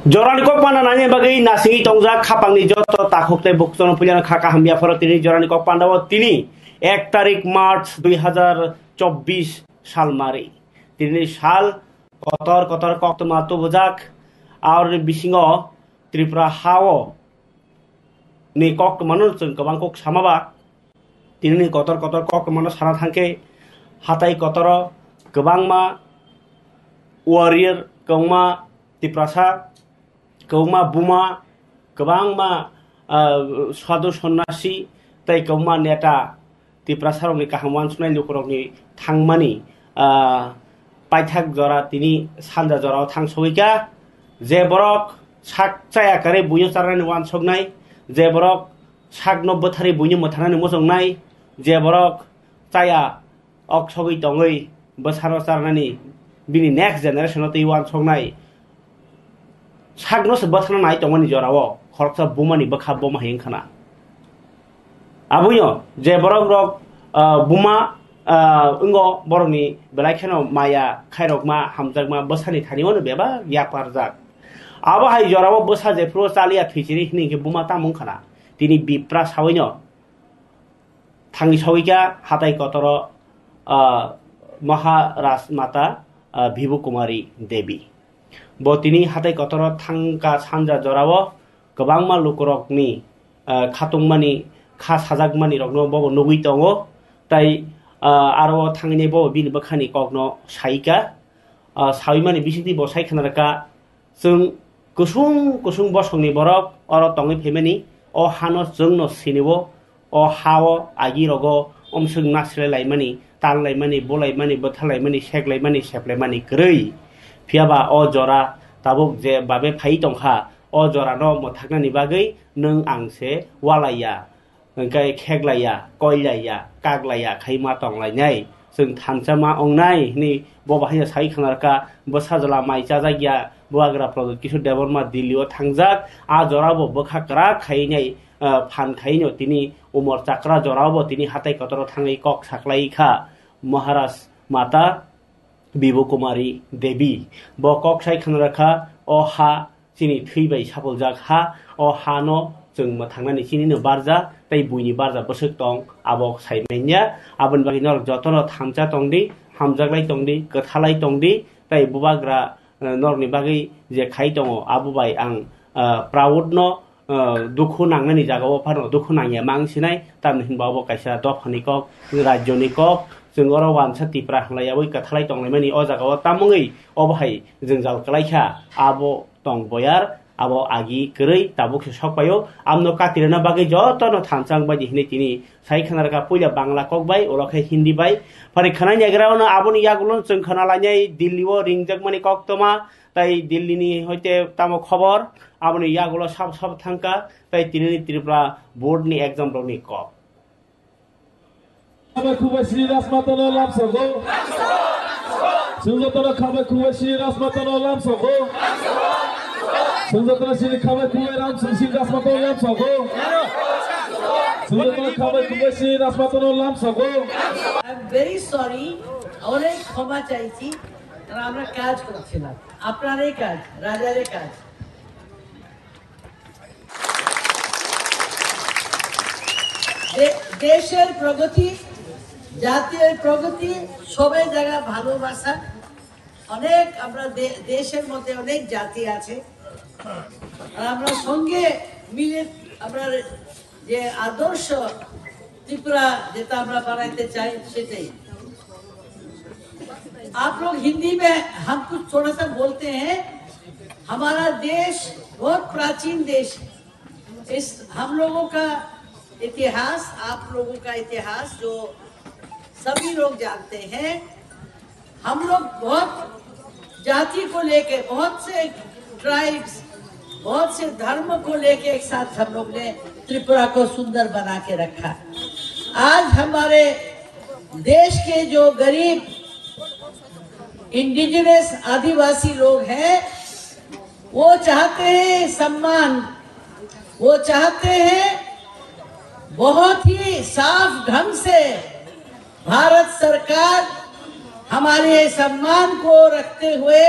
Jorani kok mana nanya bagi nasi tongja kapang ni joto takuk te buktono punya kakak hambia faro tini jorani kok pandawa tini 1 তারিখ March 2024 সাল মারি তিনি সাল কতর কতর কত মাতো বোজাক আর বিসিङ त्रिपुरा हाओ नि कक मानो जों गोबां कक सामाबा तिनि कतर कतर कक मानो साना थांके हाथाय कतर गोबां मा वारियर गौमा तिप्रासा गौमा बुमा गोबां मा साधु सन्यासी तै गौमा नेता तिप्रासारनि काहामान सुनाय लुकरनि थांमानि पाइथाक जरा तिनि सानजा जराव थांसौइका जे बरक sak caya kare buyo sarani wan sognai je borok sak no bothari buyo mothanani mosongnai je borok caya ok sogoi tongoi bosaro sarani bini next generation oti wan sognai sak no se bothana nai tongani jorao khorsa bumani bakha boma hengkhana abuyo je borok rok buma ungo boroni belaikhano maya khairokma hamjakma bosani thani ono beba yaparjak Aba hai jorabo bosa je pro salia thiciri hini ke buma tamung khana tini bipra sawino thangi sawika hatai kotoro maharaj mata Bhibu Kumari Devi bo tini hatai kotoro thangka sanja jorabo gobangma lukorokni khatungmani kha sajakmani rokno bo nugui tongo tai aro thangini bo bin bakhani kokno saika sawimani bisiti bo saikhanaraka जों kusung bosongni borok oro tongi phemeni o hano jongno sinibo o hao agi rogo omsung nasle laimani tal laimani bolaimani bothalaimani seklaimani seplaimani grei phiaba o jora tabuk je babe phai tongkha o jora no mothaknani bagai nung angse walaya ngai kheklaya koilaya kaglaya khaima tonglainai जों थानसामा अंनाय नि बबाहाय साइ खानारका बसाजला माइचा जागिया बुआग्रा प्रदुत किशोर देबरमा दिल्लीयाव थांजाक आ जराबो बखाकरा खाइनाय फान खाइनो तिनि उमर चाक्रा जराबो तिनि हाथाय कतरो थाङै कक साख्लाइखा महाराज माता Bhibu Kumari Devi ब कक साइ खानारका अ हा तिनि थैबाय सापलजाक हा अ हानो जों थांनानै सिनिनो बारजा तै बुइनि बारजा बसक दं आबक साइमेन्या आबन बागि नर जतन थामजा तंदि हामजागलाय तंदि गथालाय तंदि तै बुबाग्रा नरनि बागि जे खाइ दङ आबुबाय आं प्राउड न दुखु नांनायनि जागाव फानो दुखु नांया मांसिनाय तामनि हिनबावबो कायसा दफानि कक राज्यनि कक जों अर वानसा तिप्रा हलायावै गथालाय तंलायमानि अ जागाव तामङै अबहाय जों जालकलायखा आबो तं बयार abo agi kerei tabuk sokpayo amno katirana bagai jotono thansang bai hini tini sai khanarka puila bangla kok bai olokai hindi bai parikhana yagraona aboni yagulon जों khanalanyai dilliwo ringjagmani koktoma tai dillini hoite tamo khobor aboni yagulo sab thangka tai tinini Tripura board ni exam ni kok Khabe khubay Shri Rasmatano lam sogo Sunjatana khabe khubay Shri Rasmatano lam sogo Sunjatana Shri khabe khubay ram Shri Rasmatano lam sogo Sunjatana khabe khubay Shri Rasmatano lam sogo I'm very sorry অনেক ক্ষমা চাইছি কারণ আমরা কাজ করছিলাম আপনারই কাজ রাজারই কাজ দেশের প্রগতি জাতীয় প্রগতি সবাই জায়গা ভালোবাসা অনেক আমরা দেশের মধ্যে অনেক জাতি আছে আর আমরা সঙ্গে মিলে আমরা যে আদর্শ त्रिपुरा যেটা আমরা বানাইতে চাই সেটাই आप लोग हिंदी में हम कुछ थोड़ा सा बोलते हैं हमारा देश बहुत प्राचीन देश इस हम लोगों का इतिहास आप लोगों का इतिहास जो सभी लोग जानते हैं हम लोग बहुत जाति को लेके बहुत से ट्राइब्स बहुत से धर्म को लेके एक साथ हम लोग ने त्रिपुरा को सुंदर बना के रखा आज हमारे देश के जो गरीब इंडिजिनस आदिवासी लोग हैं वो चाहते हैं सम्मान वो चाहते हैं बहुत ही साफ ढंग से भारत सरकार हमारे सम्मान को रखते हुए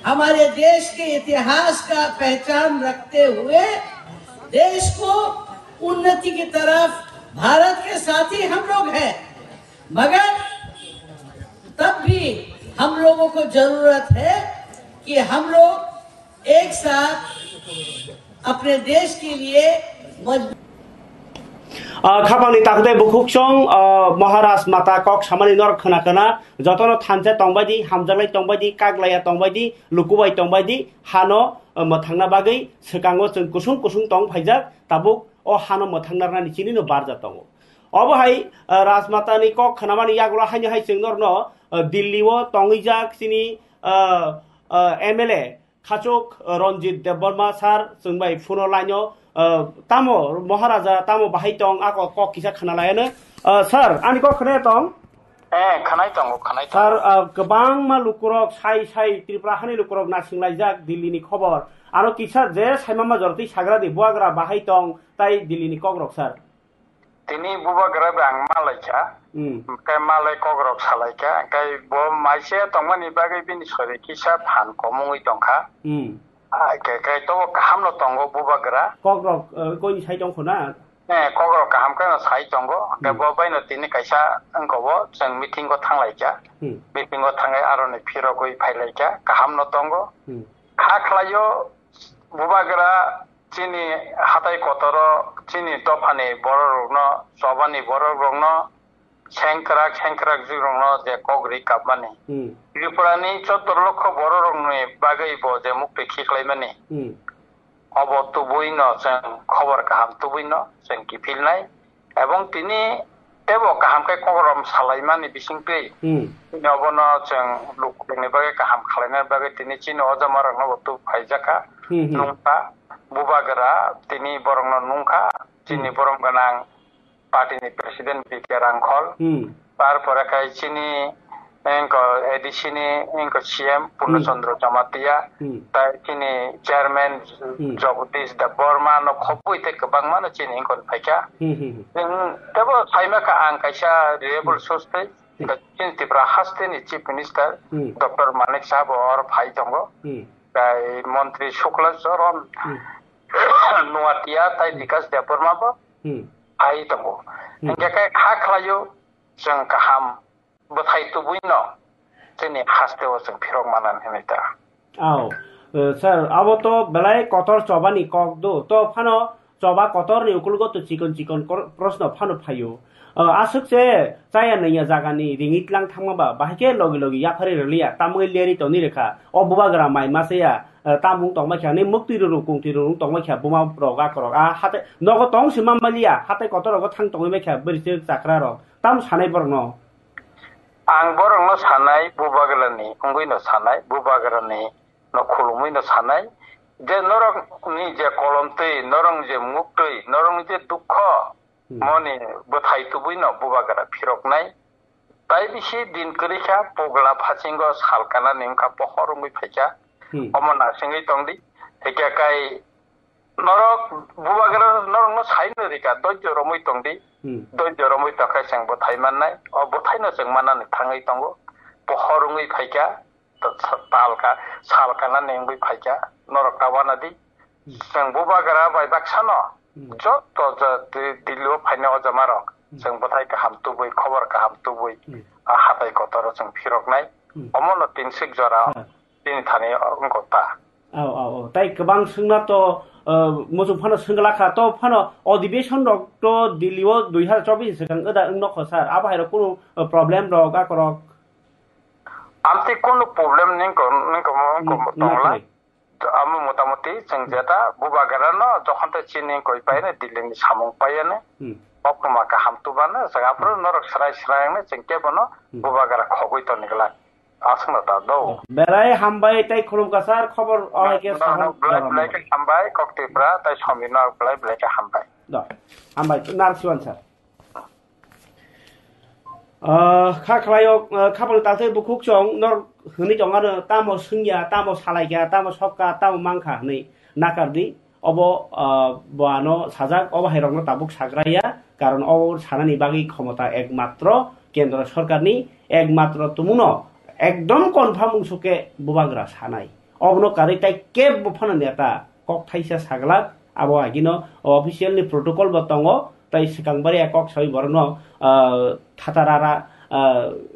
हमारे देश के इतिहास का पहचान रखते हुए देश को उन्नति की तरफ भारत के साथी हम लोग हैं, मगर तब भी हम लोगों को जरूरत है कि हम लोग एक साथ अपने देश के लिए मजबूत खापांनि ताखुते बुखुकसं महाराज माता कक सामानि नर खोनाखोना जतन थानसे तंबायदि हामजालाय तंबायदि कागलाया तंबायदि लुकुबाय तंबायदि हानो मोथांना बागै सोकांगो जों कुसुं कुसुं तंग फाइजाक ताबुक अ हानो मोथांनारनानि चिनिनो बारजा तंगो अबहाय राजमातानि कक खोनामानि यागला हायनो हाय जों नरनो दिल्लीओ तंगैजाक चिनि एमएलए खाचक रंजित देबबर्मा सार जोंबाय फुनो लाइनो तामो महाराजा तामो बाहाय दं आको कक किसा खोनालायानो सार आंनि कक खोनाया दं खानाय दं सार गोबां मा लुकुरक साइ साइ त्रिपुरा हानि लुकुरक नासिंलायजाक दिल्लीनि खबर आरो किसा जे साइमा जरति साग्रानि बुवाग्रा बाहाय दं ताइ दिल्लीनि कग्रक सार तिनी बुवाग्रा बां मालायका काय मालाय कग्रक सालायका काय बो माइसे तंगमानि बागै बिनि सरे किसा फान कमुङै दंखा काय तो काहामनो तंगो बुवाग्रा कग्रक कोइनि साइ दंखना कग्रक काहाम का साइ दंगो काय बो बायनो तिनी कायसा अंगबो जों मिटिंगो थांलायका मिटिंगो थांगाय आरोनि फिरगै फायलायका काहामनो तंगो खा खलायो बुवाग्रा चिनी हाथाय कतर चिनी तफानि बररगनो सबानि बररगनो सेंक्राक जुरगनो जे कग्रि कापमानि त्रिपुरानि 14 लक्ष बररगनि बागै बो जे मुक्ति खिख्लायमानि अब तुबुइनो जों खबर काहाम तुबुइनो जों किफिलनाय एवं तिनी तेबो काहामकै कग्रम सालायमानि बिसिंपै नबनो जों लुकनि बागै काहाम खालायनाय बागै तिनी चिनो अजामारगनो बतु फायजाका नुंखा बुबागरा तिनी बरंनो नुंखा चिनी बरं गोनां पार्टीनि प्रेसिडेंट बिके रांखल तारपरे काय चिनी एंको एडिसिनी एंको सीएम पूर्णचंद्र जमातिया ताय चिनी चेयरमैन जगदीश देबबर्मा न खबुइते गोबां मानो चिनी एंको फायका जों तेबो साइमाका आं कायसा रिलेबल सोर्सै चिनी त्रिपुरा हास्टेनि chief minister doctor Manik sahab और फाइ दंगो काय मंत्री शुक्ला चरण नुवातिया ताय विकास देबबर्माबो फाइ दंगो एंके खा खलायो जों गाहाम बथाय तुबुइनो जोंनि हास्टेआव जों फिरक मानान हेनेता सर अब तो बेलाय कतर चबानि कक दो तो फानो चबा कतर नि उकुलगो तो चिकन प्रश्न फानो फायो आसुक से चाया नैया जागानि रिंगितलां थांमाबा बाहायके लगे लगे याफारि रलिया तामुइ लेरि तनि रेखा अ बुबाग्रा माइ मासेया तामुं तंमाख्या नि मुक्ति रुरुं तंमाख्या बुमा प्रगा करक आ हाते नगो तंग सिमामलिया हाते कतरगो थां तंगै मेख्या बोरिसे जाक्रा रक ताम सानाय बरनो आं बरंनो सानाय बुबाग्रानि अंगैनो सानाय बुबाग्रानि न खुलुमैनो सानाय जे नरंनि जे कलमतै नरं जे मुक्तै नरं जे दुख मनि बथाय तुबुइनो बुबाग्रा फिरकनाय ताय बिसि दिन करिखा पगला फाचिंगो सालकाना निंका पखरमै फायका अमना सिंगै तंदि हेकाकाय नरक बुबाग्रा नरंनो साइनो रिका दज्ज रमै तंदि दज्ज रमै तखाय जों बथाय माननाय अ बथायनो जों मानानै थाङै तंगो पखरमै फायका तालका सालकाना निंबै फायका नरक तावानादि जों बुबाग्रा बायबाक्सानो जत दिल्लीआव फायनाय अजामारक जों बथाय गाहाम तुबै खबर गाहाम तुबै हाथाय कतर जों फिरकनाय अमनो 3 जरा दिन थाने अंगता ताइ गोबां सोंना तो मोजो फानो सोंगलाखा तो फानो अधिवेशन रक तो दिल्लीआव 2024 सेकां ओदा नख सार आबाहाय कोनो प्रॉब्लेम रक आकरक आमते कोनो प्रॉब्लेम निंको तंगला आम मोटामोटी जों जेता बुबाग्रानो जखनते चिनि कय पायने दिल्लीनि सामुं पायने अपमा गाहाम तुबानो जोंहाफोर नरक स्राय जों केबनो बुबाग्रा खगै तो निगला आसंना दा दो बेराय हामबाय ताइ खुलुमका सार खबर अहायके ब्लाइके हामबाय कक्टिफ्रा ताइ समिना ब्लाइके हामबाय हामबाय नारसिवान सार खाख्लायो खाफाल ताथे बुखुक सं नर हनि दंगानो तामो सुंगिया तामो सालायगा तामो सबका तामो मांखा नै नाकारदि अब बानो साजाक अब हायरंनो ताबुक साग्राया कारण अब सानानि बागै क्षमता एकमात्र केन्द्र सरकारनि एकमात्र तुमुनो एकदम कनफार्म उंसुके बुबाग्रा सानाय অবনকারী তাই কেব বফানো নেতা কক থাইসা সাগলাক আবো আগিনো অফিসিয়ালনি প্রটোকল বতঙ্গ তাই সিকাংবারি একক সই বরণ থাতারারা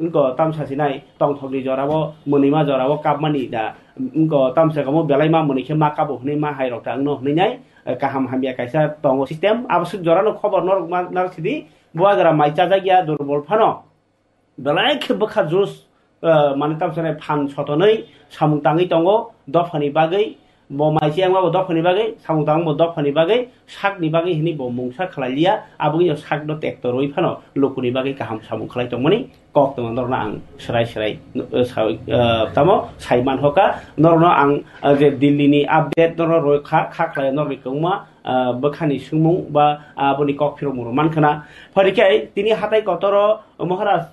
ইনকো তামসাসিনাই টংথগনি জরাবো মনিমা জরাবো কাবমানি दा ইনকো তামসাগামো বেলাইমা মনিखे मा काबो हनै मा हाइरक थांनो हनैनाय काहाम हामिया कायसा टंग सिस्टेम आबसुक जरानो खबर नरक नारसिदि बुआगरा माइचा जागिया दुर्बल फानो बेलाय खेबखा जुस माने तामसाने फान सतनै सामुं ताङै टंग दफानि बागै bo maisi ang bo dofani bagay samung tang bo dofani bagay sak ni bagay hini bo mungsa khalailia abugi yo sak do tektor oi phano lokuni bagay kaham samung khalai tongmani kok tong norna ang serai tamo saiman hoka norna ang je Delhi ni update norna roi kha khalai norni kongma bakhani sumung ba aboni kok phiro muru mankhana pharikai tini hatai kotoro maharaj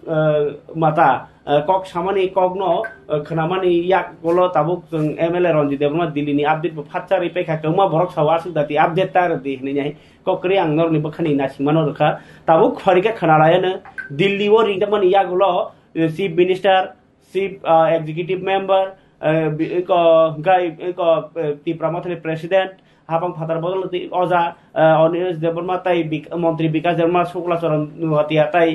mata kok samani kokno khnamani yak golo tabuk jeng MLA Ranjit Debrma Delhi ni update bo phatchari pekha kongma borok sawa sudati update tar di hni nyai kokri ang norni bakhani nasingmano rokha tabuk pharikai khanalayana Delhi wo ringdamani yak golo chief minister chief executive member ko gai ko tipramathali president habang phatar bodol oja Onish Debrma tai মন্ত্রী বিকাশ দেববর্মা শুক্লাচরণ হাতিয়া তাই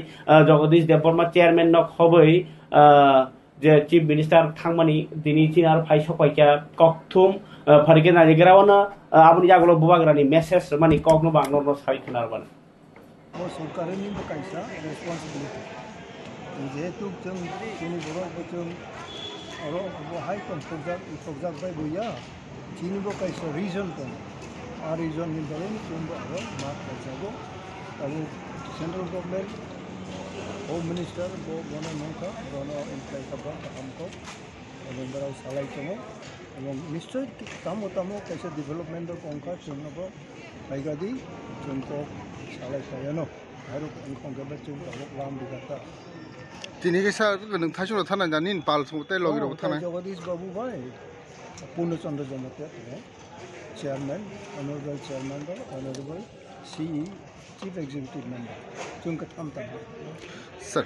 Jagadish Debbarma chairman nok hoboi je chief minister thangmani dini chinar phai sokaikia kokthum pharike na jegrawna abuni jagulo bubagrani message mani kokno bangno sai khnarban o sorkarni kaisa responsibility jehetu jeng chini borok bojong aro bo high konfjak bai boya chini bo kaisa reason ton a reason ni dalen chumbo aro mat kaisabo abu central government home minister bo bono nongka bono imply kaba kamko এবং বড় সালাই চমো এবং নিশ্চয় তামো কাইসা development কংকা চুনবো বাইগাদি চুনকো সালাই cyano আরো কংকা চুন তাবো লাম বিগাতা তিনি কাইসা নों थाइसुनो थाना जानिन पाल समते लगिरो थाना जगदीश बाबू भाई Purnachandra Jamatia chairman honourable chairman honourable CE chief executive member चुनका थामता sir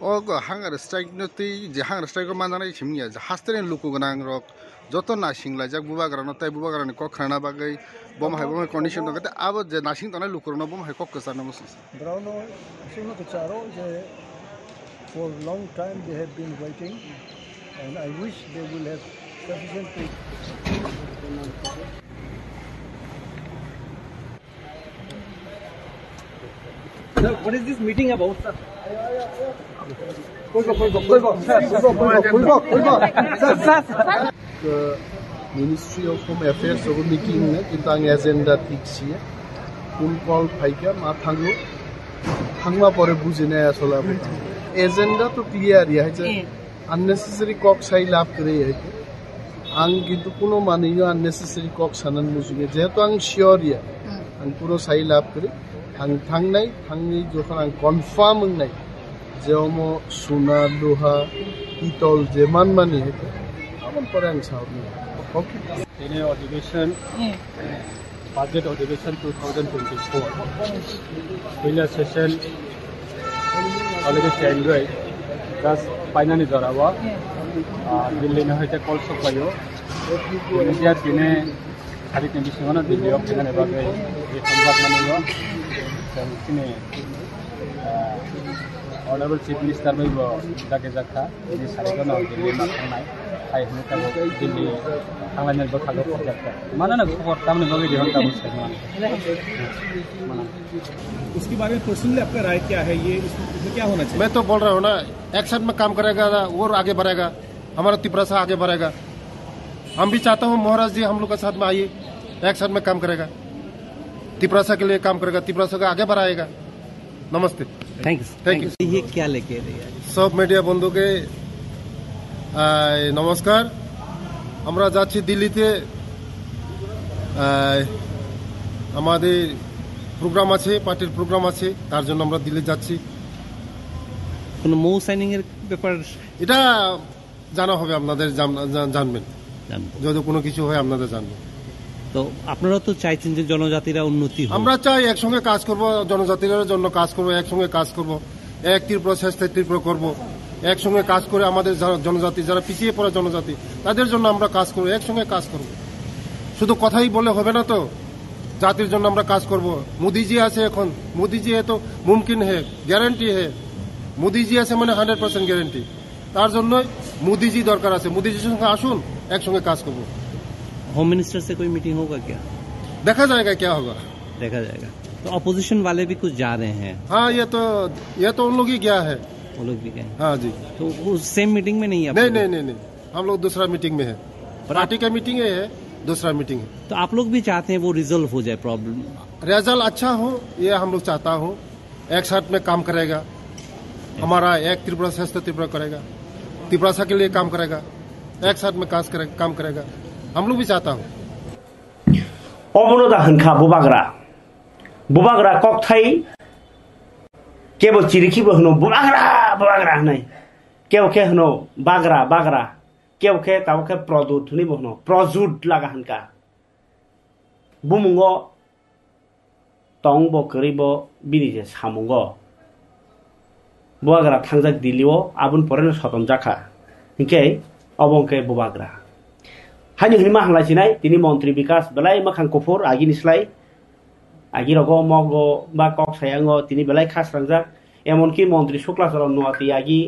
o hangar strike no tei je hangar strike ko manana chimya je hastren luku gonang rok joto nasing la jak bubagra no tai bubagra ni ko khana bagai bom hai bom condition no gate abo je nasing tona luku no bom hai ko kasar no musis brauno suno ko charo je for long time they have been waiting and I wish they will have sufficient Sir, what is this meeting about, sir? The Ministry of Home Affairs of meeting ne kitang agenda ঠিক ছিয়ে কোন call ফাইকা মা থাঙ্গু থাংমা পরে বুঝিনে আসলে agenda তো clear ইয়া হচ্ছে unnecessary cock সাই লাভ করে হইছে আং কিন্তু কোনো মানিও আননেসেসারি কক সানান মুজুগে যেহেতু আং শিওর ইয়া আং পুরো সাই লাভ করে আং থাংনি যখন আং কনফার্ম নাই যেমো সোনা লোহা পিতল যে মানমানি হইছে আমন পরে আং সাউনি ওকে In अधिवेशन budget अधिवेशन 2024 पहिला session already January just finally jarawa Delhi na hoite call sopayo India dine hari tin bismana Delhi of dine bagai ye sambat maniwa tine honorable chief minister bai bo jake jakha ni sarigona Delhi ma thangnai ai hnuka Delhi thanglai bo thago jakha manana khobor tamne bagai dihon ta busai mana उसके बारे में personally आपका राय क्या है ये इसमें क्या होना चाहिए मैं तो बोल रहा हूँ ना एक साथ में काम करेगा और आगे बढ़ेगा हमारा तिपरासा आगे बढ़ेगा हम भी चाहता हूँ महाराज जी हम लोग के साथ में आइए एक साथ में काम करेगा तिपरासा के लिए काम करेगा तिपरासा को आगे बढ़ाएगा नमस्ते थैंक यू ये क्या लेके सब मीडिया बंधु के नमस्कार আমরা যাচ্ছি দিল্লিতে আমাদের প্রোগ্রাম আছে পার্টির প্রোগ্রাম আছে তার জন্য আমরা দিল্লি যাচ্ছি কোনো মৌ সাইনিং এর ব্যাপার এটা জানা হবে আপনাদের জানবেন যদি কোনো কিছু হয় আপনাদের জানবেন তো আপনারা তো চাইছেন যে জনজাতিরা উন্নতি হোক আমরা চাই একসঙ্গে কাজ করব জনজাতির জন্য কাজ করব একসঙ্গে কাজ করব এক তীর প্রচেষ্টায় তীব্র করব একসঙ্গে কাজ করে আমাদের জনজাতি যারা পিছিয়ে পড়া জনজাতি তাদের জন্য আমরা কাজ করব, একসঙ্গে কাজ করব। শুধু কথাই বলে হবে না তো, জাতির জন্য আমরা কাজ করব। মোদিজি আছে এখন, মোদিজি তো মুমকিন হে, গ্যারান্টি হে। মোদিজি আছে মানে 100% গ্যারান্টি। তার জন্যই মোদিজি দরকার আছে। মোদিজির সঙ্গে আসুন, একসঙ্গে কাজ করব। होम मिनिस्टर से कोई मीटिंग होगा क्या? देखा जाएगा क्या होगा, देखा जाएगा। तो अपोजिशन वाले भी कुछ जा रहे हैं? हाँ, ये तो उन लोग ही गया है, वो लोग भी गए। हाँ जी। तो उस सेम मीटिंग में नहीं है? नहीं, हम लोग दूसरा मीटिंग में है। पार्टी का मीटिंग है, दूसरा मीटिंग है। तो आप लोग भी चाहते हैं वो रिजोल्व हो जाए प्रॉब्लम? रिजल्ट अच्छा हो, ये हम लोग चाहता हूँ। एक साथ में काम करेगा हमारा, एक त्रिपुरा श्रेष्ठ त्रिपुरा करेगा, त्रिपुरा के लिए काम करेगा, एक साथ में काम करेगा, हम लोग भी चाहता हूँ। अबनोदा हनखा बुबाग्रा ककथाई केवल चिरिखिबो हनो बुबाग्रा हनै केवखे हनो बाग्रा केवखे तावखे प्रदुत हनिबो हनो प्रजुत लागा हनका बुमुंगो तंगबो करिबो बिनिजे सामुंगो बुबाग्रा थांजाक दिलिओ आबुन परेनो सतन जाखा हिंके अबंके बुबाग्रा हानि हनिमा हांलासिनाय तिनि मन्त्री विकास बेलाय मखां कफुर आगिनिस्लाय आगिरगो मगो बा कक सायांगो तिनि बेलाय खासरांजाक एमनकि मन्त्री शुक्लाचरण नुवाति आगि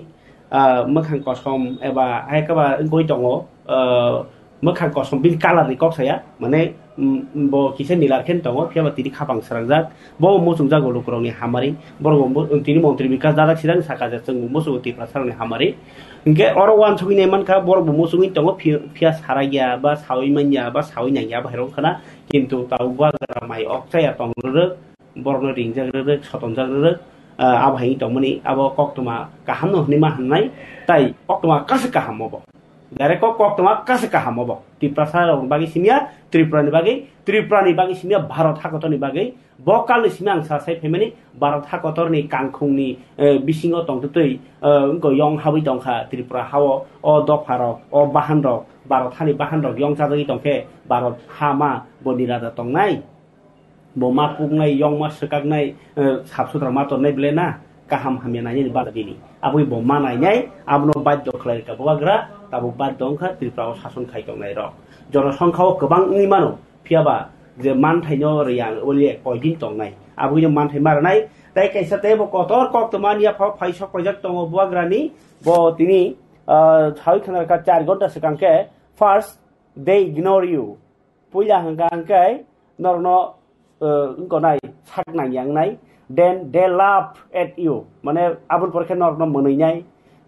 मखां कसम एबा हायकाबा गय दङ मखां कसम बिन कालारनि कक साया माने बो किसे निलारखेन दङ फियाबा तिनि खाबां सारांजाक बो मोसुं जागो लुकरनि हामारि बरगो तिनि मन्त्री विकास दादा सिरां साकाजे जों मोसुं तिफ्रा सारनि हामारि इनके अर वान सगिने मानखा बरगो मोसुंनि दङ फिया सारागिया बा सावै मानिया बा सावै नागिया बाहेराव खाना किन्तु तावबा माइ अक्साया तंग्रो बरनो रिंजाग्रो सतनजाग्रो आबहाय दमनि आबो कक्तमा काहामनो हनिमा हननाय ताइ कक्तमा कासे काहामबो डाइरेक्ट कक्तमा कासे काहामबो तिप्रासार बागै सिमिया त्रिपुरानि बागै सिमिया भारत हाकतनि बागै बकालनि सिमिया आं सासाय फेमिनि भारत हाकतरनि कांखुंनि बिसिङाव तंतै गयं हाबै दंखा त्रिपुरा हाव अ दफारक अ बाहानरक भारत हानि बाहानरक यं जाजै दंखे भारत हामा बनिरादा तंनाय बोमा पुगनाय यं मा सकागनाय साबसुद्रा मातरनाय ब्लेना काहाम हामियानायनि बादाबिनि आबुइ बोमा नायनाय आबनो बाध्य खलायका बवाग्रा ताबु बाध्य दंखा त्रिपुराव शासन खायदंनाय र जनसंख्याव गोबां निमानो फियाबा जे मानथायनो रियां ओले कयदिन तंनाय आबुइनो मानथाय मारनाय ताइ कैसाते बो कतर कक्तमानिया फाइसक प्रजेक्ट दङ बवाग्रानि बो तिनि छाइ खनारका 4 घन्टा सिगांके फर्स्ट दे इग्नोर यू पुइला हंगांके नरनो गनाय साकनाय यांगनाय then they laugh at you माने आबुन परखे नरनो मोनैनाय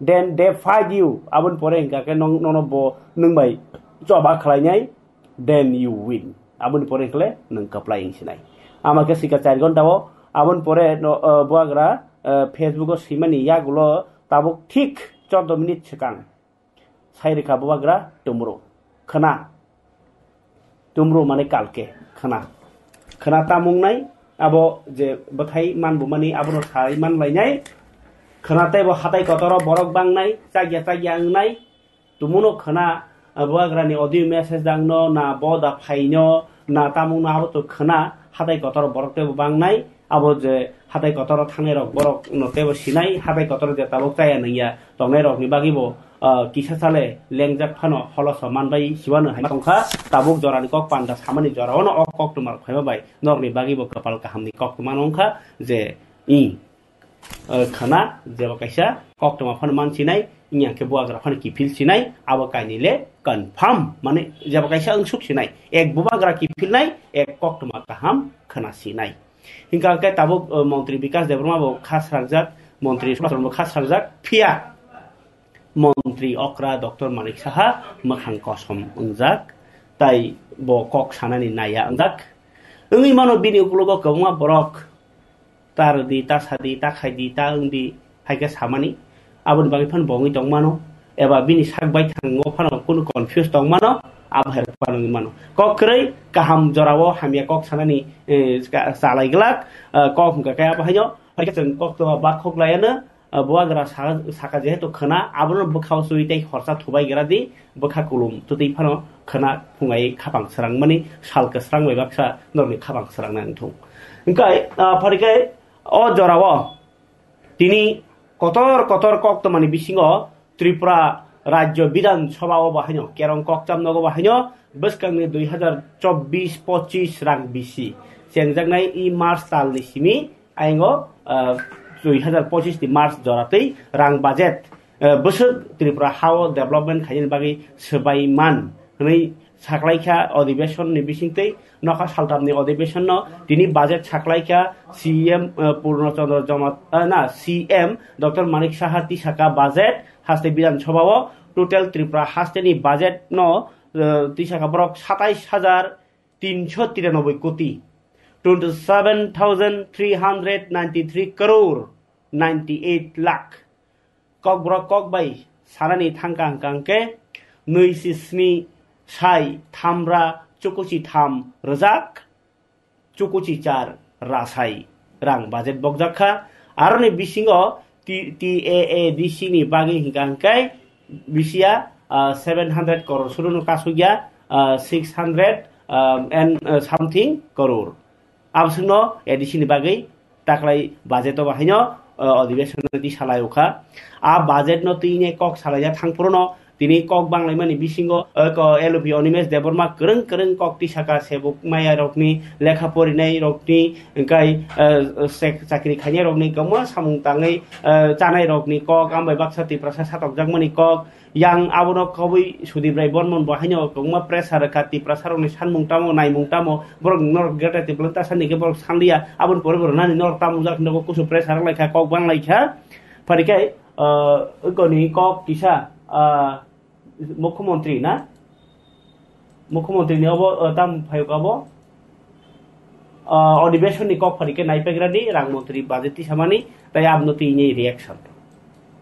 देन दे फाइट यू आबुन परे हंगाके ननो बो नंबाय जबा खलायनाय देन यू विन आबुन परे खले नों कप्लाइं सिनाय आमाके सिका 4 घन्टाओ आबुन परे बुआग्रा फेसबुक सिमानि यागुलो ताबुक ठीक 14 मिनिट सिगां साइरेखा बुआग्रा तुमरो माने कालके खना तामुंनाय आबो जे बथाय मानबुमानि आबनो साइ मानलायनाय खनाते बो हाताय कतर बरक बांनाय जागिया आंनाय तुमुनो खना बुआग्रानि अडियो मेसेज दांनो ना बदा फाइनो ना तामुंना आबो तो खना हाताय कतर बरकते बांनाय आबो जे हाताय कतर थांनाय रक बरक नतेबो सिनाय हाताय कतर जे ताबक जाया नैया तंनाय रकनि बागिबो किसा साले लेंजाक फानो हलस मानबाय सिवानो हाय तंखा ताबुक जरानि कक पान्दा सामानि जरावनो अक कक तुमार खयबाय नरनि बागिबो कपाल काहामनि कक तुमानंखा जे इ खना जेबो कैसा कक तुमा फन मानसिनाय इयाके बुआग्रा फन किफिल सिनाय आबो कायनिले कन्फर्म माने जेबो कैसा अंसुक सिनाय एक बुआग्रा किफिलनाय एक कक तुमा काहाम खना सिनाय हिंका के ताबुक मंत्री विकास देब्रमा बो खास रागजाक मंत्री सुब्रमण्यम खास रागजाक फिया मंत्री अक्रा डॉक्टर मानिक साहा मखां कसम उंजाक ताई बो कक सानानि नाया उंजाक ओंइ मानो बिनि उकुलगो गबंगा बरक तारदि तासादि ताखायदि ता उंदि हायके सामानि आबुन बागै फान बङै दंमानो एबा बिनि सागबाय थांगो फानो कुनु कन्फ्यूज दंमानो आबहार फानो मानो कक्रै काहाम जरावो हामिया कक सानानि जालायग्लाक कक गकाय आबहायो हायके जों कक तो बाखगलायानो बुआग्रा साका जेहेतु खना आबनो बखाव सुइतै खरसा थुबाय गरादि बखा कुलुम तुतै फानो खना फुङाय खाबां सरang माने सालके सरang बायबाक्सा नरनि खाबां सरang नांथुं ओंखाय फरिकाय अ जराव तिनि কতর কতর কক তো মানে বিসিং ত্রিপুরা রাজ্য বিধানসভা ও বাহাইনো কেরং কক চামনগো বাহাইনো বসকাংনি 2024-25 রাং বিসি চেংজাংনাই ই মার্চ তালनि सिमि आइंगो 2025 नि मार्च जरातै रां बाजेट बोसोर त्रिपुरा हाव डेभलपमेन्ट खायनि बागै सबायमान हनै साख्लायखा अधिवेशन नि बिसिंतै नखा सालथामनि अधिवेशन न दिनि बाजेट साख्लायखा CM Purnachandra CM doctor Manik Saha तिसाका बाजेट हास्ते विधानसभाव टोटल त्रिपुरा हास्तेनि बाजेट न तिसाका बरक 27,393 कोटी 27,393 crore 98 lakh kok brok kok bai sarani thangka hangkangke 27 sai thamra chukuchi tham rajak chukuchi 4 rasai rang budget bokjakha aroni bisingo TAADC ni bagi hingkangkai bisia 700 crore surunu kasugya 600 and something crore absno edisi ni bagai taklai budget bahaino अधिवेशन ती सालायखा आ budget न तीने कक सालाया थांपुरनो तिनि कक बांलायमानि बिसिंगो LP Animesh Debbarma करं करं कक ती साका सेबुक माया रकनि लेखा परिनाय रकनि गाय चाकरि खायनाय रकनि गमा सामुं ताङै जानाय रकनि कक आमबाय बाक्साति प्रसा सातक जागमानि कक yang abono kobui sudibrai bonmon bahaino kongma pressure kati prasaroni sanmung tamo naimung tamo borok nor geta ti planta sanni ke borok sandia abon pore bor nani nor tamu jak nego kusu pressure laika kok bang laika parikai goni kok kisa মুখ্যমন্ত্রী না মুখ্যমন্ত্রী ni obo tam phayok abo अधिवेशन ni kok pharike naipegrani rang mantri budget samani tai abnoti ni reaction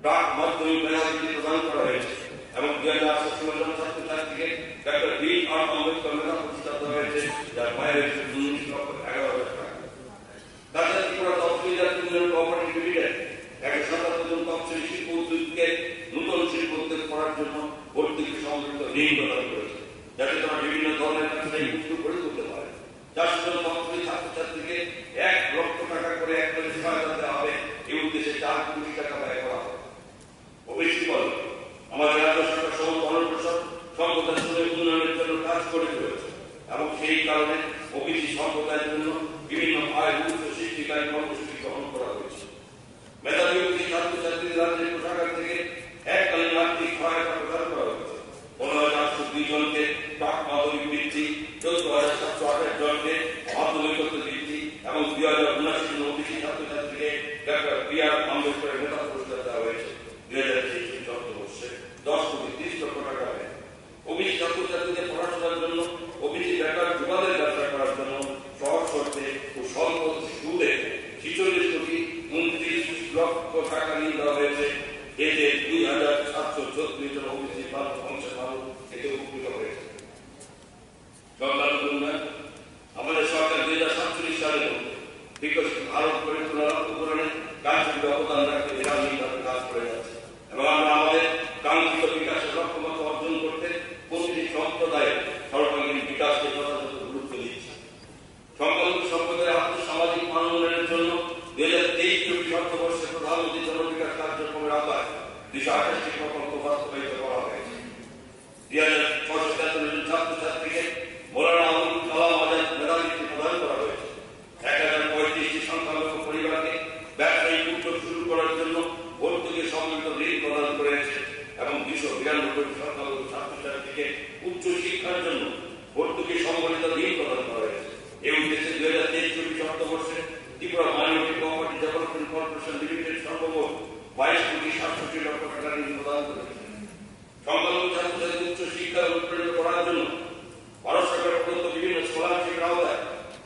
ডাক মাধ্যমিক মেধাবৃত্তি প্রদান করা হয়েছে এবং 2017 জন ছাত্রছাত্রীকে ডক্টর বি আর আম্বেদকর মেধা প্রতিষ্ঠা হয়েছে যার মায়ের হয়েছে 19,11,000 টাকা। তাছাড়া ত্রিপুরা তফসিলি জাতি উন্নয়ন কোঅপারেটিভ লিমিটেড 177 জন তফসিলি শিল্প উদ্যোগকে নতুন শিল্প উদ্যোগ করার জন্য ভর্তিকে সংযুক্ত ঋণ প্রদান করেছে যাতে তারা বিভিন্ন ধরনের ব্যবসায়িক উদ্যোগ গড়ে তুলতে পারে। 400 জন তফসিলি ছাত্রছাত্রীকে 1 লক্ষ টাকা করে এককালীন সহায়তা দেওয়া হবে এই উদ্দেশ্যে 4 কোটি টাকা ব্যয় করা হবে। ওবিসি বল আমাদের রাজ্য সরকার সমস্ত অনগ্রসর সম্প্রদায়ের উন্নয়নের জন্য কাজ করে চলেছে এবং সেই কারণে ওবিসি সম্প্রদায়ের জন্য বিভিন্ন আয় উৎস সৃষ্টিকারী কর্মসূচি গ্রহণ করা হয়েছে। মেধাবী ছাত্রছাত্রীদের রাজ্যের কোষাগার থেকে এককালীন আর্থিক সহায়তা প্রদান করা হয়েছে। 15,802 জনকে প্রাক মাধ্যমিক বৃত্তি, 14,728 জনকে মাধ্যমিকোত্তর বৃত্তি এবং 2079 জন ওবিসি ছাত্রছাত্রীকে ডক্টর বি আর আম্বেদকরের মেধা পুরস্কার দেওয়া হয়েছে। 2023 বর্ষে 10,30 লক্ষ টাকা ব্যয়। ওবিসি ছাত্রছাত্রীদের পড়াশোনার জন্য ওবিসি বেকার যুবাদের ব্যবসা করার জন্য সহজ শর্তে ও স্বল্প সুদে 46,29 লক্ষ টাকা ঋণ দেওয়া হয়েছে। এতে 2,734 জন ওবিসি অংশের মানুষ এতে উপকৃত হয়েছে। আমাদের সরকার 2047 সালে বিকশিত ভারত গড়ে তোলার লক্ষ্যপূরণে কার্যকরী অবদান রাখতে নিরন্তর কাজ করে যাচ্ছে এবং আমরা আমাদের কাঙ্ক্ষিত বিকাশের লক্ষ্যমাত্রা অর্জন করতে প্রতিটি সম্প্রদায়ের সর্বাঙ্গীন বিকাশকে যথাযথ গুরুত্ব দিচ্ছি। সংখ্যালঘু সম্প্রদায়ের আর্থসামাজিক উন্নয়নের জন্য 2023-24 অর্থবর্ষে প্রধানমন্ত্রী জনবিকাশ কার্যক্রমের আওতায় 228টি প্রকল্প বাস্তবায়িত করা হয়েছে। 2,673 জন ছাত্রছাত্রীকে মৌলানা আবুল কালাম আজাদ মেধাবৃত্তি প্রদান করা হয়েছে। 1,035টি সংখ্যালঘু পরিবারকে ব্যবসায়িক উদ্যোগ শুরু করার জন্য ভর্তুকি সম্মিলিত ঋণ প্রদান করেছে এবং 292 সংখ্যালঘু ছাত্রছাত্রীকে উচ্চ শিক্ষার জন্য ভর্তুকি সম্মিলিত ঋণ প্রদান করা হয়েছে। এই উদ্দেশ্যে 2023-24 অর্থবর্ষে Tripura minority cooperative development corporation limited সর্বমোট 22,67 লক্ষ টাকা ঋণ প্রদান করেছে। সংখ্যালঘু ছাত্রছাত্রী উচ্চ শিক্ষা উৎপন্ন করার জন্য ভারত সরকার প্রদত্ত বিভিন্ন স্কলারশিপের আওতায়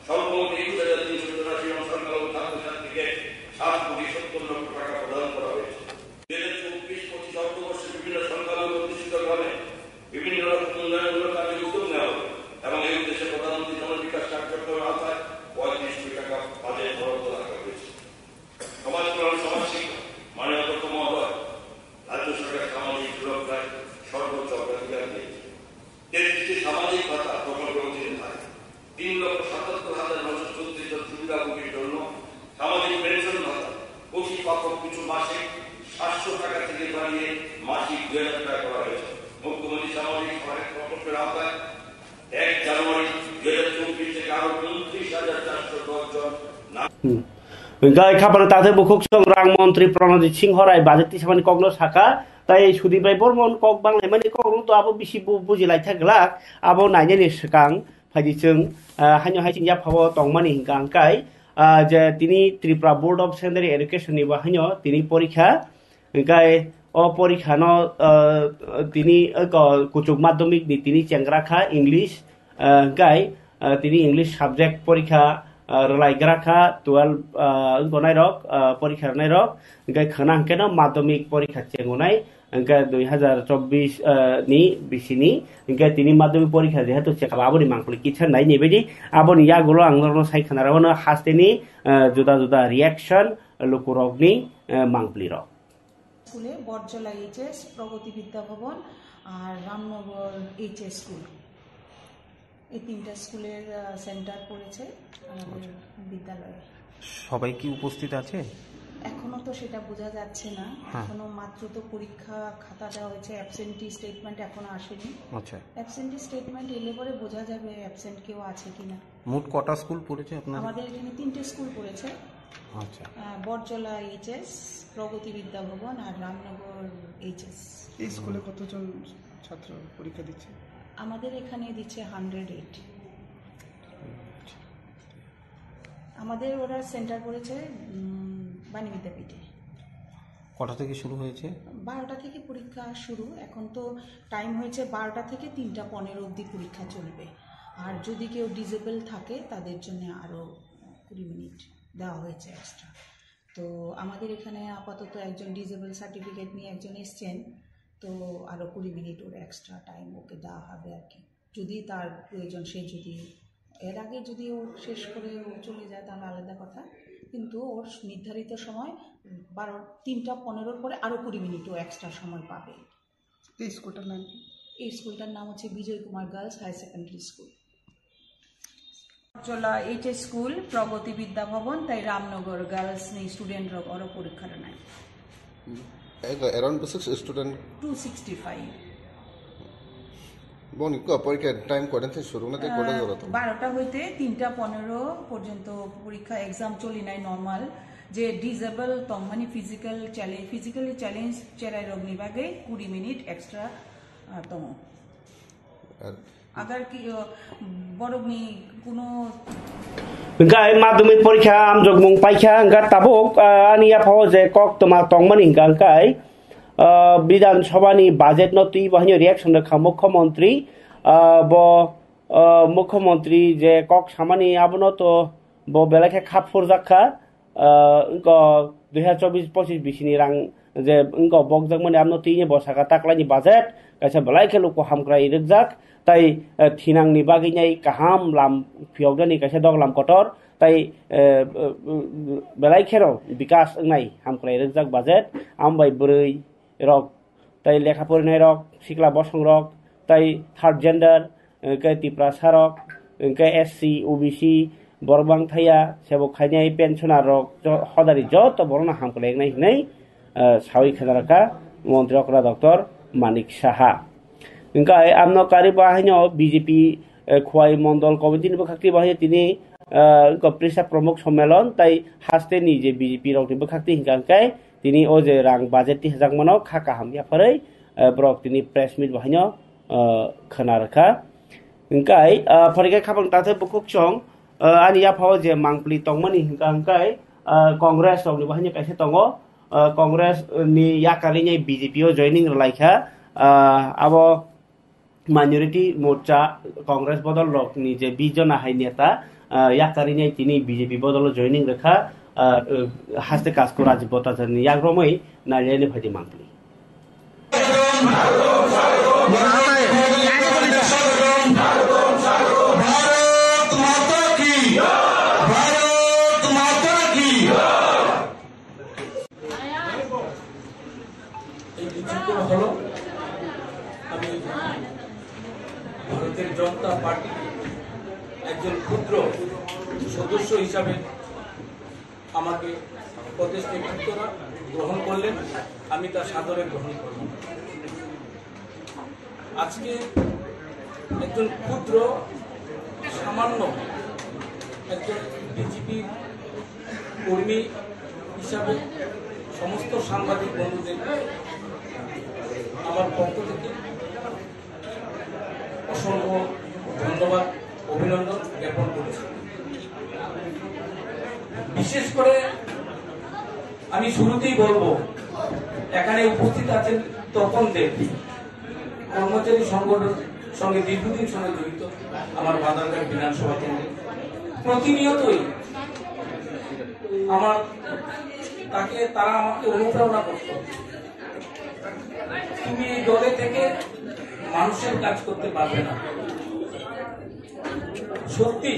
সর্বমোট 21,384 জন সংখ্যালঘু ছাত্রছাত্রীকে 7,70 লক্ষ টাকা প্রদান করা হয়েছে। 2024-25 অর্থবর্ষে বিভিন্ন সংখ্যালঘু অধ্যুষিত গ্রামে বিভিন্ন রকম উন্নয়নমূলক কাজে উদ্যোগ নেওয়া হবে এবং এই উদ্দেশ্যে প্রধানমন্ত্রী জনবিকাশ কার্যক্রমের আওতায় 35 কোটি টাকা বাজেট বরাদ্দ রাখা হয়েছে। সমাজ কল্যাণ সমাজ শিক্ষা মাননীয় অধ্যক্ষ মহোদয় রাজ্য সরকার সামাজিক সুরক্ষায় সর্বোচ্চ অগ্রাধিকার দিয়েছে। 33টি সামাজিক ভাতা প্রকল্পের অধীনে থাকে। 3,77,934 জন সুবিধাভোগীর জন্য সামাজিক পেনশন ভাতা প্রতি পাঠক কিছু মাসে 700 টাকা থেকে বাড়িয়ে মাসিক 2000 টাকা করা হয়েছে। মুখ্যমন্ত্রী সামাজিক প্রকল্পের আওতায় 1 জানুয়ারি 2024 থেকে আরো 29,410 জন খাবার তাতে বুকুক সংগ্রাম মন্ত্রী প্রণজিৎ সিংহ রায় বাজেট সামানি কগ্ন শাখা তাই সুদীপাই বর্মন কক বাংলায় মানে কগ্ন তো আবো বেশি বুজিলাই থাকলাক আবো নাইনি সেকাং ফাইদি जों हाइनो हाइसिं जाफावो तंगमानि हिंगांकाय जे तिनि Tripura board of secondary education नि बाहायनो तिनि परीक्षा गाय अ परीक्षा न तिनि कुचुक माध्यमिक नि तिनि चेंग्राखा इंग्लिश गाय तिनि इंग्लिश सब्जेक्ट परीक्षा रलायग्राखा 12 गनायरक परीक्षा नायरक गाय खनांकेनो माध्यमिक परीक्षा चेंगनाय (2024) नि बिसिनि तिनि माध्यमिक परीक्षा जेहेतु चेकआप आबोनि मांखलि किछन नाय नेबेदि आबोनि यागुलो आंगरनो सायखनारावनो हास्तेनि जुदा जुदा रिएक्शन लोकरगनि मांखलिर स्कुले बरजला এইচএস प्रगति विद्या भवन और रामनगर এইচএস स्कूल এই তিনটা স্কুলের সেন্টার পড়েছে আমাদের বিদ্যালয়ে। সবাই কি উপস্থিত আছে? এখনো তো সেটা বোঝা যাচ্ছে না, এখনো মাত্র তো পরীক্ষা খাতা দেওয়া হয়েছে, অ্যাবসেন্টি স্টেটমেন্ট এখনো আসেনি। আচ্ছা, অ্যাবসেন্টি স্টেটমেন্ট এলে পরে বোঝা যাবে অ্যাবসেন্ট কেউ আছে কিনা। মোট কটা স্কুল পড়েছে আপনাদের? আমাদের এখানে 3টে স্কুল পড়েছে। আচ্ছা, বরজলা এইচএস, প্রগতি বিদ্যা ভবন আর রামনগর এইচএস। এই স্কুলে কতজন ছাত্র পরীক্ষা দিচ্ছে? আমাদের এখানে দিচ্ছে 108। আমাদের ওরা সেন্টার করেছে বাণী বিদ্যাপীঠে। কটা থেকে শুরু হয়েছে? 12টা থেকে পরীক্ষা শুরু। এখন তো টাইম হয়েছে 12টা থেকে 3টা 15 অবধি পরীক্ষা চলবে। আর যদি কেউ ডিসেবল থাকে তাদের জন্য আরও 20 মিনিট দেওয়া হয়েছে এক্সট্রা। তো আমাদের এখানে আপাতত একজন ডিসেবল সার্টিফিকেট নিয়ে একজন এসছেন, তো আরও 20 মিনিট ওর এক্সট্রা টাইম ওকে দেওয়া হবে আর কি। যদি তার প্রয়োজন, সে যদি এর আগে যদি ও শেষ করে ও চলে যায় তাহলে আলাদা কথা, কিন্তু ওর নির্ধারিত সময় 3টা 15 পরে আরও 20 মিনিট ও এক্সট্রা সময় পাবে। এই স্কুলটার নাম কি? এই স্কুলটার নাম হচ্ছে Bijoy Kumar girls higher secondary school. চলা এইচএস স্কুল প্রগতি বিদ্যা ভবন, তাই রামনগর গার্লস নেই স্টুডেন্টরা আরও পরীক্ষাটা নেয়। Around 6 student 265 বনি কো পরীক্ষা টাইম কোডেন থেকে শুরু না তে কোডা জরত 12টা হইতে 3টা 15 পর্যন্ত পরীক্ষা এক্সাম চলি নাই নরমাল। যে ডিসেবল তংমানি ফিজিক্যালি চ্যালেঞ্জ চেরাই রোগ নিবাগে 20 মিনিট এক্সট্রা তম। আগার কি বড়মি কোনো गाय माध्यमिक परीक्षा आमजगमुं पाइखा अंगा ताबुक आनिया फाव जे कक तमा तंगमानि गांकाय विधानसभानि बाजेट न तुइ बाहायनो रिएक्शन रखा मुख्यमंत्री मुख्यमंत्री जे कक सामानि आबनो तो ब बेलाखे खाफुर जाखा 2024-25 बिसिनि रां जे इंग बगजगमानि आमनो तुइनि बसाका ताकलानि बाजेट कायसा बेलाखे लोको हामक्राय रजाक ताई थिनांनि बागैनाय गाहाम लाम फियावदानि कायसा दगलाम कटर ताई बेलायखेरो विकास नाय हामक्राय रजाक बाजेट आमबाय ब्रै रक ताई लेखा फरायनाय रक सिख्ला बसं रक ताई थार्ड जेन्डार तिप्रा सारक एससी ओबीसी बरबां थाया सेबक खायनाय पेन्सनार रक हदारि जत बरना हामक्राय नाय हिनै सावि खेदारका मन्त्री अकरा डॉक्टर मानिक साहा इंकाय आमनो कारी बाहायनो बीजेपी खुवाई मंडल कमिटी बखाक्ति बाहाय तिनि प्रेसा प्रमुख सम्मेलन ताई हास्तेनि जे बीजेपी रकनि बखाक्ति हिंगांकाय तिनि ओ जे रां बाजेट हेजाकमानो खाका हामया फरै ब्रक तिनि प्रेस मिट बाहायनो खनारखा इंकाय फरिका खाबं ताथे बुकुक चंग आनिया फाव जे मांगप्लि तंगमानि हिंगांकाय कांग्रेस रकनि बाहायनो कायसे तंगो कांग्रेस नि याकारिनि बीजेपी ओ जॉइनिंग लाइखा आबो माइनरिटी मोर्चा कांग्रेस बदल रकनि जे 20 जना हाय नेता याकारिनि तिनि बीजेपी बदल जॉइनिंग रेखा हास्ते कासको राज्य बताजनि याग्रमै नालियानि फादि मांगलि ভারতের জনতা পার্টি একজন ক্ষুদ্র সদস্য হিসাবে আমাকে প্রদেশ নেতৃত্বরা গ্রহণ করলেন, আমি তা সাদরে গ্রহণ করব। আজকে একজন ক্ষুদ্র সামান্য একজন বিজেপি কর্মী হিসাবে সমস্ত সাংবাদিক বন্ধুদের আমার পক্ষ থেকে অসংখ্য ধন্যবাদ, অভিনন্দন জ্ঞাপন করেছি। বিশেষ করে আমি শুরুতেই বলবো, এখানে উপস্থিত আছেন তপন দেব, কর্মচারী সংগঠনের সঙ্গে দীর্ঘদিন সঙ্গে জড়িত আমার বাদারঘাট বিধানসভা কেন্দ্রে। প্রতিনিয়তই তারা আমাকে অনুপ্রেরণা করত, তুমি এই দলে থেকে মানুষের কাজ করতে পারবে না। সত্যি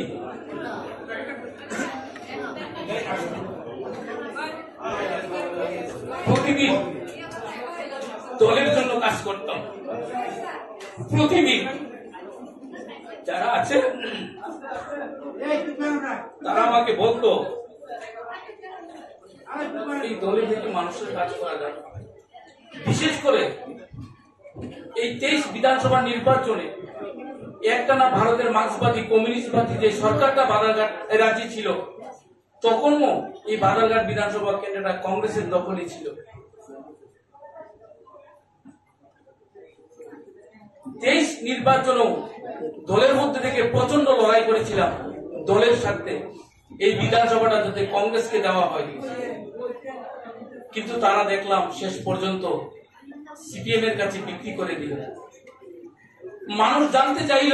প্রতিদিন দলের জন্য কাজ করতাম। প্রতিদিন যারা আছে তারা আমাকে বলতো এই দলে থেকে মানুষের কাজ করা যায়। বিশেষ করে এই 23 বিধানসভা নির্বাচনে একটানা ভারতের মার্ক্সবাদী কমিউনিস্টবাদী যে সরকারটা বাদারঘাট রাজ্যে ছিল, তখনও এই বাদারঘাট বিধানসভা কেন্দ্রটা কংগ্রেসের দখলে ছিল। 23 নির্বাচনেও দলের মধ্যে থেকে প্রচন্ড লড়াই করেছিলাম দলের সাথে, এই বিধানসভাটা যাতে কংগ্রেসকে দেওয়া হয়, কিন্তু তারা দেখলাম শেষ পর্যন্ত সিপিএম এর কাছে বিক্রি করে দিল। মানুষ জানতে চাইল,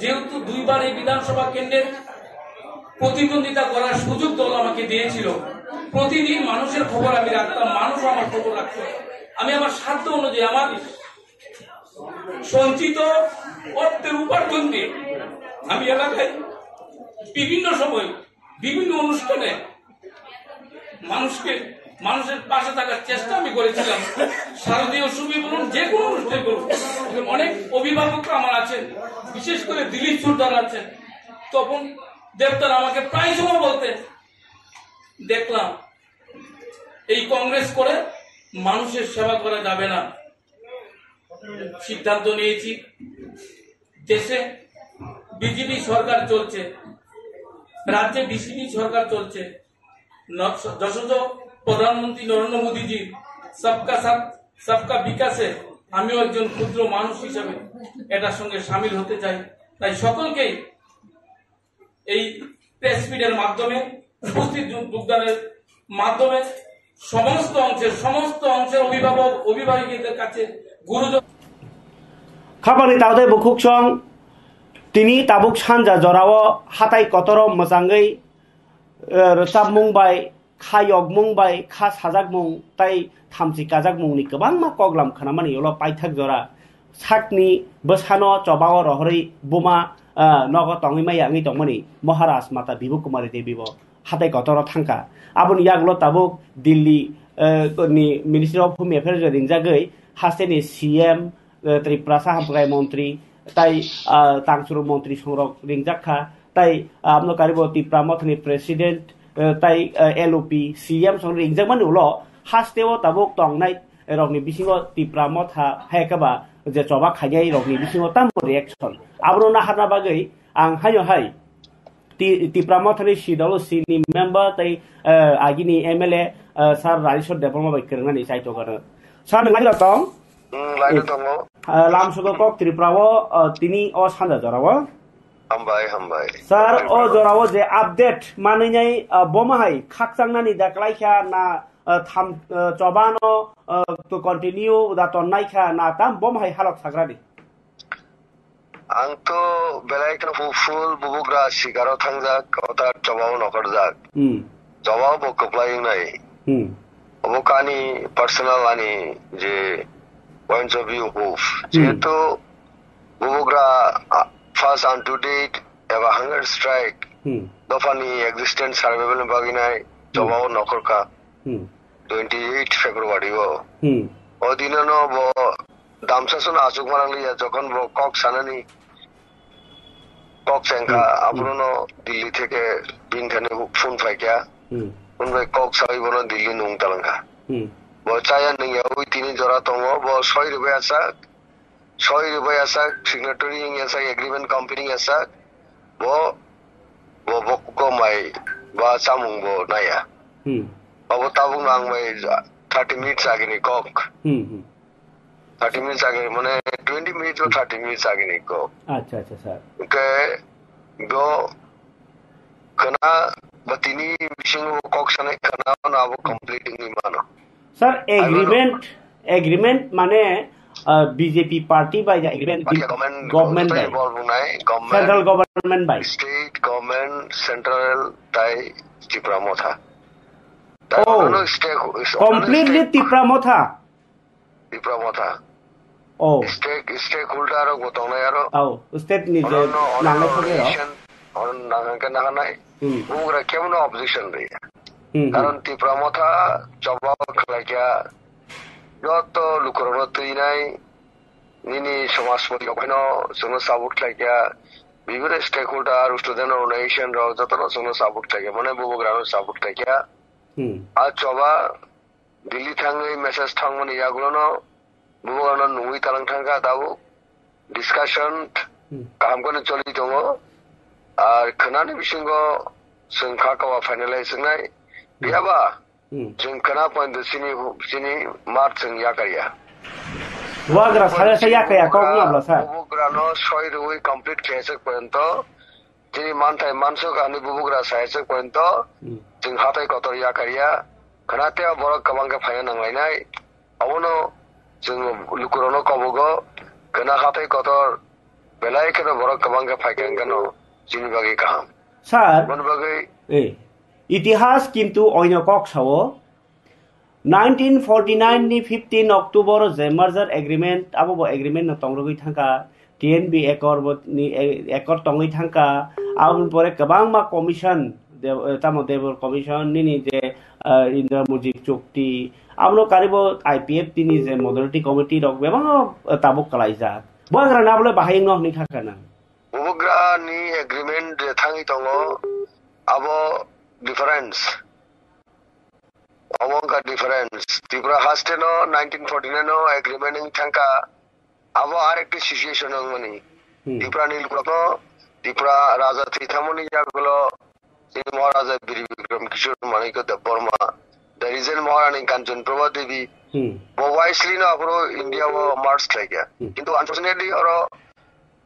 যেহেতু দুইবার এই বিধানসভা কেন্দ্রের প্রতিদ্বন্দ্বিতা করার সুযোগ দল আমাকে দিয়েছিল, প্রতিদিন মানুষের খবর আমি রাখতাম, মানুষ আমার খবর রাখত। আমি আমার সাধ্য অনুযায়ী আমার সঞ্চিত অর্থের উপার্জন দিয়ে আমি এলাকায় বিভিন্ন সময় বিভিন্ন অনুষ্ঠানে মানুষের পাশে থাকার চেষ্টা আমি করেছিলাম। শারদীয় উৎসবে বলুন, যে কোনো অনুষ্ঠানে বলুন, অনেক অভিভাবকরা আমার আছেন, বিশেষ করে দিলীপ সর্দার আছেন, তখন দেবতার আমাকে প্রায় সময় বলতেন, দেখলাম এই কংগ্রেস করে মানুষের সেবা করা যাবে না। সিদ্ধান্ত নিয়েছি, দেশে বিজেপি সরকার চলছে, রাজ্যে বিজেপি সরকার চলছে, যশোজ প্রধানমন্ত্রী নরেন্দ্র মোদীজি সবকা সাথ সবকা বিকাশে আমিও একজন ক্ষুদ্র মানুষ হিসেবে এটার সঙ্গে সামিল হতে চাই। তাই সকলকেই এই প্রেস মিটের মাধ্যমে, উপস্থিত যোগদানের মাধ্যমে সমস্ত অংশের অভিভাবকদের কাছে গুরুজন খাবানি তাওদে বুকুক সং তিনি তাবুক সানजा जराव हाथाय कतर मोजाङै रोजाबमुंबाय, खायगमुंबाय, खा साजागमुं ताय थामसि काजागमुंनि गोबां मा कग्लाम खानामानि उल पाइथाक जरा साकनि बोसानो चबाव रहरै बुमा नग तङैमाय आङै दंमनि महाराज माता बिबु कुमारी देवी बो हाथाय कतर थांका आबुनि यागल ताबुक दिल्ली नि मिनिस्ट्री अफ होम एफेयार्स रिंजागै हास्टेनि सीएम त्रिपुरा साहामगाय मन्त्री তাই তাংসুর মন্ত্রী সংরক রিংজাখা তাই আমনো কারিব ত্রিপুরা মথনি প্রেসিডেন্ট তাই এলওপি সিএম সং রিংজাকমানি উল হাস্তেও তাবুক তংনাই রকনি বিসিङाव ত্রিপুরা মথা हायकाबा जे चबा खायनाय रकनि बिसिङाव ताम रिएक्शन आब्रो ना हारना बागै आं हायो हाय ত্রিপুরা मथनि सीडब्ल्यूसी नि मेम्बर ताई आगिनि एमएलए सार राजेश्वर देवबर्मा बाय केरनानि साइटोगार सार नंगाइला तंग लाइनो दङ लाम सुगक त्रिपुराव तिनी अ सानजा जराव हामबाय सर अ जराव जे अपडेट मानैनाय बमाहाय खाकजांनानि दाख्लायखा ना थाम चबानो तो कन्टिन्यू दा तन्नायखा ना ताम बमाहाय हालक साग्रानि आंथ' बेलायखा फुल बुबुग्रा सिगाराव थांजाक अता चबाव नखरजाक चबाव बकप्लायनाय अबकानि पार्सोनल आनि जे points of view of যেহেতু বুবুগ্রা ফার্স্ট অন টু ডেট এবা হাঙ্গার স্ট্রাইক দফানি এক্সিস্টেন্স সার্ভাইভাল বাগিনাই জবাও নকরকা 28 ফেব্রুয়ারি ও দিননো ব দামসাসন আসুক মারালিয়া যখন ব কক সানানি কক সেঙ্কা আবরনো দিল্লি থেকে বিনখানে phone Faika unbai kok sai bono Delhi nung talangka bo chaya ning ya ui tini jora tongo bo 6 rupiah asak signatory ing asak agreement company asak bo ko mai ba samung bo naya abo tabung nang mai 30 minutes agini kok 30 minutes agini mane 20 minutes or 30 minutes agini kok acha sir ke go kana batini bising kok sane kana na abo completing ni mano sir agreement mane BJP party by the agreement government by central government by state government central tai Tripura motha completely Tripura motha oh stakeholder ro gotong na yaro state ni je nang thake ro nang nai bugra kemno opposition ri karon Tripura motha jawab khlaikia যত লুকরনো তুই নাই নিনি সমাজপতি ওখানে সোনো সাবুক থাকে বিভিন্ন stake holder student organisation র যত সোনো সাবুক থাকে মানে বুবগ্রানো সাবুক থাকে আর চবা দিল্লি থাঙ্গে মেসেজ থাং মানে ইয়াগুলো ন বুবগ্রানো নুই তালাং থাঙ্গা দাবো ডিসকাশন কাম করে চলি দङ আর খনানি বিসঙ্গ সংখা কাवा फाइनलाइज নাই बियाबा जों खोना पॉइंट सिनी मार्च जों याकारिया वाग्रा साले याकाया कगनाब्ला सा बुबुग्रानो 6 रुई कंप्लीट खेसक पर्यंत जिनि मानथाय मानसो गानि बुबुग्रा सायसक पर्यंत जों हाथाय कतर याकारिया खोनाते बर कबांगा फायना नांलायनाय अवनो जों लुकुरनो कबगो खोना हाथाय कतर बेलाय केनो बर कबांगा फायकांगनो जिनि बागै काहाम स्যার मन बागै ইতিহাস কিন্তু অন্য কক্সাও 1949 नि 15 অক্টোবর যে মার্জার এগ্রিমেন্ট আবো এগ্রিমেন্ট তংরগৈ থাকা টিএনবি একর তংগৈ থাকা আবুন পরে গোबां मा কমিশন দেবর কমিশন নিনি যে ইন্দ্র মুজিব চুক্তি আবলো কারিব আইপিএফ তিনি যে মডারিটি কমিটি রক বেবাং তাবুক কালাইজা বগ্রা নাবলে বাহাই নহনি থাকা না বুবগ্রা নি এগ্রিমেন্ট থাঙ্গি তঙ্গো আবো difference among the difference Tripura haste no 1949 no agreement in thanka abo arekti situation ng mani Tripura nil ko Tripura raja thithamoni jagulo sini maharaja Biri Vikram Kishore Manika Deborma the reason Maharani Kanchan Prabha Devi wisely no apro India wo march thaya kintu unfortunately oro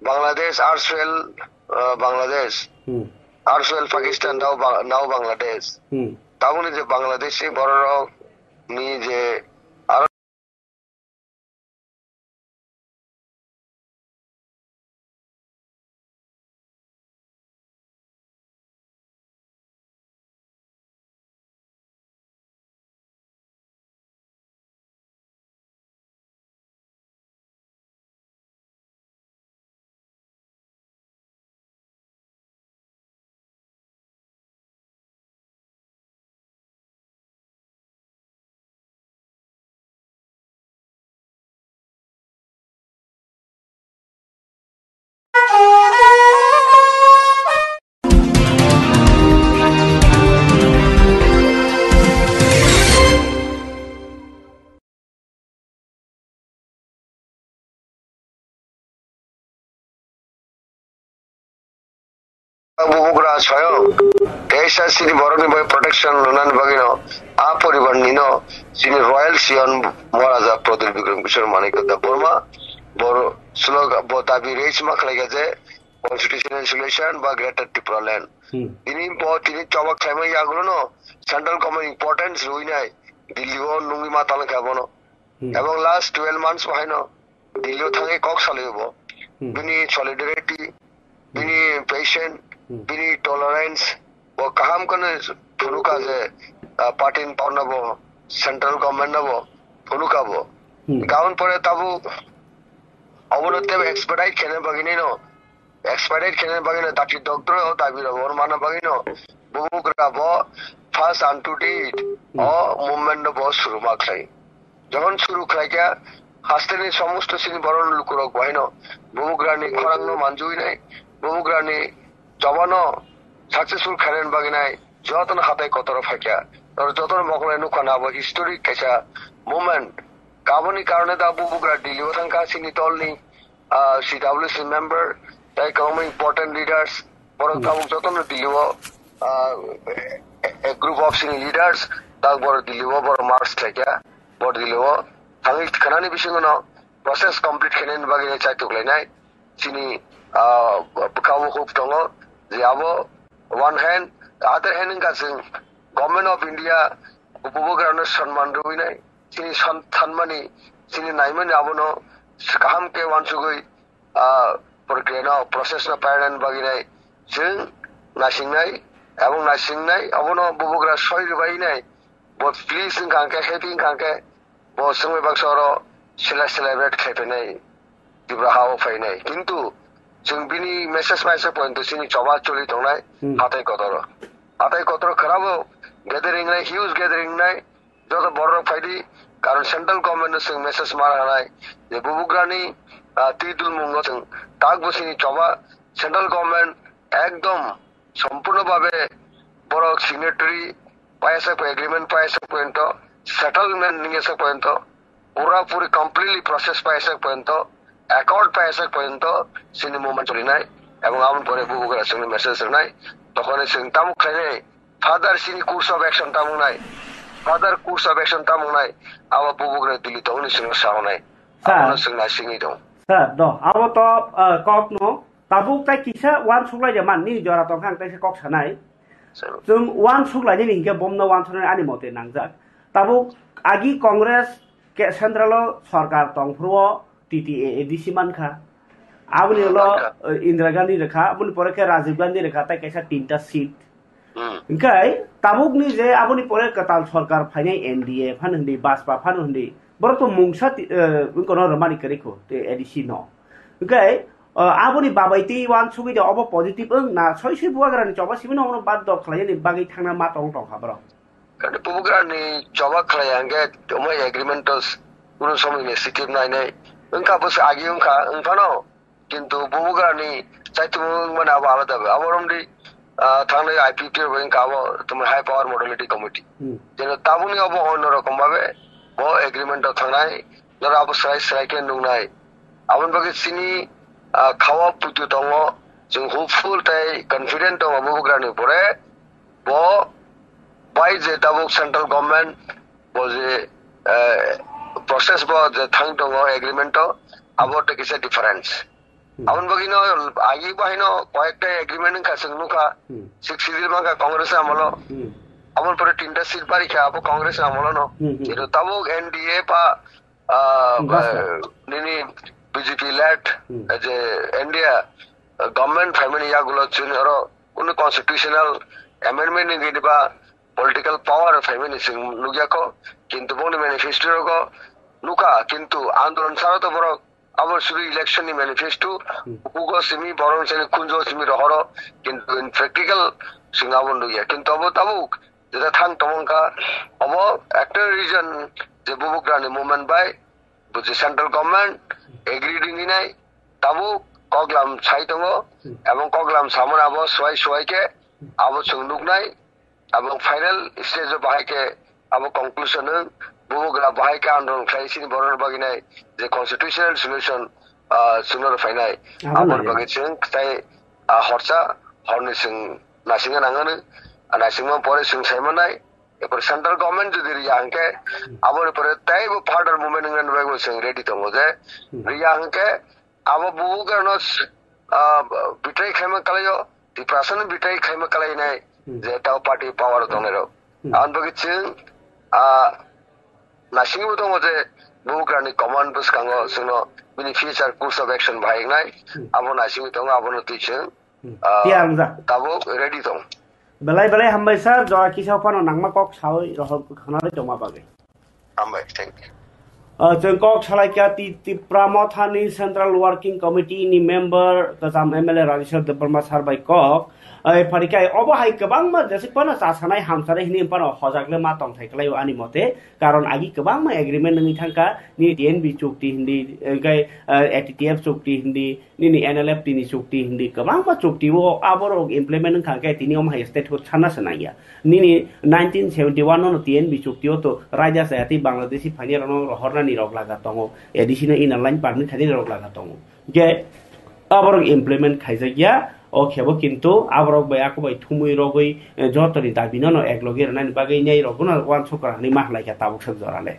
Bangladesh arswell Bangladesh arswell Pakistan now Bangladesh তাবনি যে বাংলাদেশে বড় নি যে আর বুবুগ্রা স্বয়ং SRC বরনি বই protection লোনান বাগিনো আ পরিবার নিনো যিনি royal সিয়ন মহারাজা প্রদীপ বিক্রম কিশোর মানিক বর্মা বড় শ্লোক দাবি রেস মাখলাই গেছে কনস্টিটিউশনাল সলিউশন বা গ্রেটার ত্রিপুরা ল্যান্ড তিনি চবাক খাইমাই ইয়াগুলো নো সেন্ট্রাল গভর্নমেন্ট ইম্পর্টেন্স রই নাই দিল্লিও নুঙ্গি মাতাল খাবনো এবং লাস্ট 12 মান্থস বাহাইনো দিল্লিও থাঙ্গে কক সালিব বিনি সলিডারিটি বিনি পেশেন্ট বিনি টলারেন্স ও কাহাম কনে ফুনুকা যে পার্টিন পাওনাবো সেন্ট্রাল গভর্নমেন্ট নবো ফুনুকাবো গাউন পরে তাবু অবনতে এক্সপার্টাইট খেনে বাগিনি নো এক্সপার্টাইট খেনে বাগিনো দাটি ডক্টর ও দাবি ওর মানা বাগিনো বুবুগ্রা ব ফার্স্ট আনটু ডিট ও মুভমেন্ট ব শুরু মাখলাই যখন শুরু খাইকা হাস্তেনি সমস্ত সিনি বড় লুকুরক বাহিনো বুবুগ্রানি খরাংন মানজুই নাই বুবুগ্রানি জবানো সাকসেসফুল খেলেন বাগিনাই যতন হাতে কতর ফাঁকিয়া যত মকলাই নুখান আবো হিস্টোরিক কাইসা মুভমেন্ট কাবনি কারণে দা বুবুগরা দিল্লি থাকা সিনি দলনি CWC মেম্বার তাই কম ইম্পর্টেন্ট লিডার্স বড় কাবুক যত Delhi group of Sini leaders তাক বড় দিল্লি বড় মার্চ থেকে বড় দিল্লি থাকি খানানি বিষয় প্রসেস কমপ্লিট খেলেন বাগিয়ে চাইতুকলাইনাই সিনি খাবো খুব দङ যে আবো ওয়ান হ্যান্ড আদার হ্যান্ড গাছং গভর্নমেন্ট অফ ইন্ডিয়া উপভোগানো সম্মান রুইনাই সিনি সানমানি সিনি নাইমানি আবনো কাহামকে ওয়ানসুগৈ প্রক্রিয়া প্রসেস পায়রান বাগিনাই जों नासिंनाय এবং नासिंनाय আবনো উপভোগরা সই রুবাইনাই বট প্লিজ কাঙ্কে হেপিং কাঙ্কে বো সঙ্গে বাক্সর সেলিব্রেট খেপেনাই দিব্রাহাও ফাইনাই কিন্তু जों बिनि मेसेज माइसे पॉइंट सिनि चबा चलि दंनाय हाथाय कतर खराबो गैदरिंग नाय हिउज गैदरिंग नाय जत बड़ फाइदि कारण सेंट्रल गवर्नमेंट जों मेसेज मार हानाय जे बुबुग्रानि तिदुल मुंग जों ताक बसिनि चबा सेंट्रल गवर्नमेंट एकदम सम्पूर्ण भावे बड़ सिग्नेटरी पायसे एग्रीमेंट पायसे पॉइंट सेटलमेंट नियसे पॉइंट पूरा पूरी कंप्लीटली प्रोसेस पायसे पॉइंट অ্যাকর্ড পাইছে পর্যন্ত সিনি মুভমেন্ট চলিনাই এবং আমন পরে বুবুগরা সিনি মেসেজ নাই তখন সিং তামুক খাইনে ফাদার সিনি কোর্স অফ অ্যাকশন তামুনাই ফাদার কোর্স অফ অ্যাকশন তামুনাই আবা বুবুগরা দিলি তখন সিং সাহনাই আমন সিং না সিনি দং স্যার দ আবো তো কক নো তাবুক তাই কিসা ওয়ান সুগলাই যে মাননি জরা তো খাং তাইছে কক সানাই जों ওয়ান সুগলাই नि हिंगे बमनो ওয়ান सुनाय आनि मते नांजाक ताबुक आगि कांग्रेस के सेंट्रल सरकार तंफ्रुओ TTA ADC मानखा आबनि ल इंदिरा गांधी रेखा आबनि परे के राजीव गांधी रेखा ताई कैसा तीनटा सीट ओंखाय ताबुकनि जे आबनि परे कताल सरकार फाइनाय NDA फान हंदी बासपा फान हंदी बर तो मुंगसा उनकोनो रमानि करेखो ते ADC न ओंखाय आबनि बाबायति वान सुगि दे अब पॉजिटिव ना सयसि बुवाग्रानि चबा सिबिनो उन बाद द खलायनि बागै थांना मा तंग तंग खबर कारण बुबुग्रानि चबा खलायांगे तमय एग्रीमेंटस उन समय में सिटिव नाय उनका बस आगे उनका किंतु बुबुग्रानि चाइतुमंग मन अब आलादा अबरमदि थांनाय IPP बैंक आबो तुम हाई पावर मॉडलिटी कमिटी जेन ताबुनि अब अन रकम भाबे बो एग्रीमेंट थांनाय जरा अब स्ट्राइक नुनाय आबन बागे सिनि खावा पुतु दङ जों होपफुल ताय कॉन्फिडेंट दङ बुबुग्रानि परे बो by J Tabuk central government बो जे प्रोसेस बो जे थांग दङ एग्रीमेंट आबो टे किसे डिफरेंस आबन बगिनो आगि बाहिनो कयेकटा एग्रीमेंट खासं नुखा 6 सिरिल मागा कांग्रेस आमलो आबन परे तीनटा सीट बारिखा आबो कांग्रेस आमलो न जेरो ताबुक NDA पा निनि BJP led जे इंडिया गवर्नमेंट फैमिली यागुलो जुनियरो उन कॉन्स्टिट्यूशनल अमेंडमेंट निगिबा पॉलिटिकल पावर फैमिली सिंग नुगियाको किंतु बोनि मैनिफेस्टो को नुका किंतु आंदोलन सारा तो बरो आबर सुरी इलेक्शन नि मैनिफेस्टो उगो सिमी बरन से कुंजो सिमी रहरो किंतु इन प्रैक्टिकल सिंगाबन नुगिया किंतु अब ताबुक जेदा थांग तमंका अब एक्टर रीजन जे बुबुग्रानि मूवमेंट बाय बुझे सेंट्रल गवर्नमेंट एग्रीडिंग নাই তাবু কগলাম ছাইতঙ্গ এবং কগলাম সামন আবো সোয়াই কে আবো সুন্দুক নাই এবং ফাইনাল স্টেজ বাহাইকে আবো কনক্লুশন বুবুগ্রা বাহাইকে আন্দোলন খাইছিনি বরন বাগিনাই যে কনস্টিটিউশনাল সলিউশন সুনর ফাইনাই আবর বাগিছিন তাই হরসা হরনি সিং নাসিং নাঙ্গন নাসিং পরে সিং সাইমানাই এরপর সেন্ট্রাল গভর্নমেন্ট যদি রিয়াংকে আবার পরে তাই ফার্দার মুভমেন্ট ইন বেগো সিং রেডি তো যে রিয়াংকে আবো বুবুগ্রানো বিটাই খাইমা কালাयो দি প্রাসন বিটাই খাইমা কালাই নাই যে তাও পার্টি পাওয়ার দনেরো আন বগিছিন নাসিং তো যে বুবুগ্রানি কমান্ড বস কাঙ্গো সুনো বিনি ফিউচার কোর্স অফ অ্যাকশন ভাই নাই আবো নাসিং তো আবো নতিছিন তাবো রেডি তো belai hambai sir jora kisau pano nangma kok sawi rohol khanare joma bage hambai thank you जों कक सालायका ति प्रामथानि सेंट्रल वर्किंग कमिटी नि मेंबर कजाम MLA राजेश्वर देबबर्मा सार बाय कक फारिखाय अबहाय गोबां मा जेसेबां जासानाय हामसानाय हिनि पानो हजागले मा तंथायखलायो आनि मते कारण आगि गोबां मा एग्रीमेंट नङि थांका नि टीएनबी चुक्ति हिंदी गाय एटीटीएफ चुक्ति हिंदी नि एनएलएफ नि चुक्ति हिंदी गोबां मा चुक्ति वो आबरो इम्प्लीमेंट खाके तिनि ओम हाय स्टेट को छाना सनाया नि 1971 नो टीएनबी चुक्तिओ तो राजा सायाति बांग्लादेशी फाइनेल नो रहरना नि रग लागा तंगो एडिशनल इन लाइन पार्टनि खानि रग लागा तंगो जे आबरो implement खाइजागिया o khebo kintu abrok bai akubai thumui rogoi jotori dabino no ekloge rana ni bagai nyai roguna wan sokra ni mahlai ka tabuk sok jorale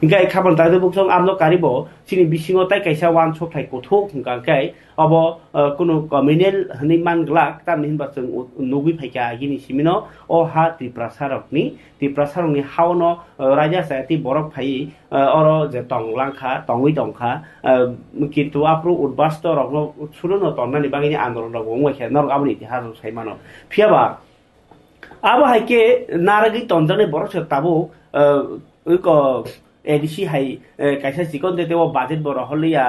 ingai khabon tadu buksong amno karibo sini bisingo tai kaisa wan soklai kothok hungka kai abo kuno communal hani manglak tam hin ba chung nugi phaika gini simino o ha triprasarokni hauno raja sayati borok phai oro je tonglangkha tongui tongkha kintu apru udbasto rogno suruno tonnani bagai ni andolon rogong nor abni itihas saimano phiaba abo haike naragi tonjane borok tabu ko ADC high कैसा सिकन देते वो budget बरो हलिया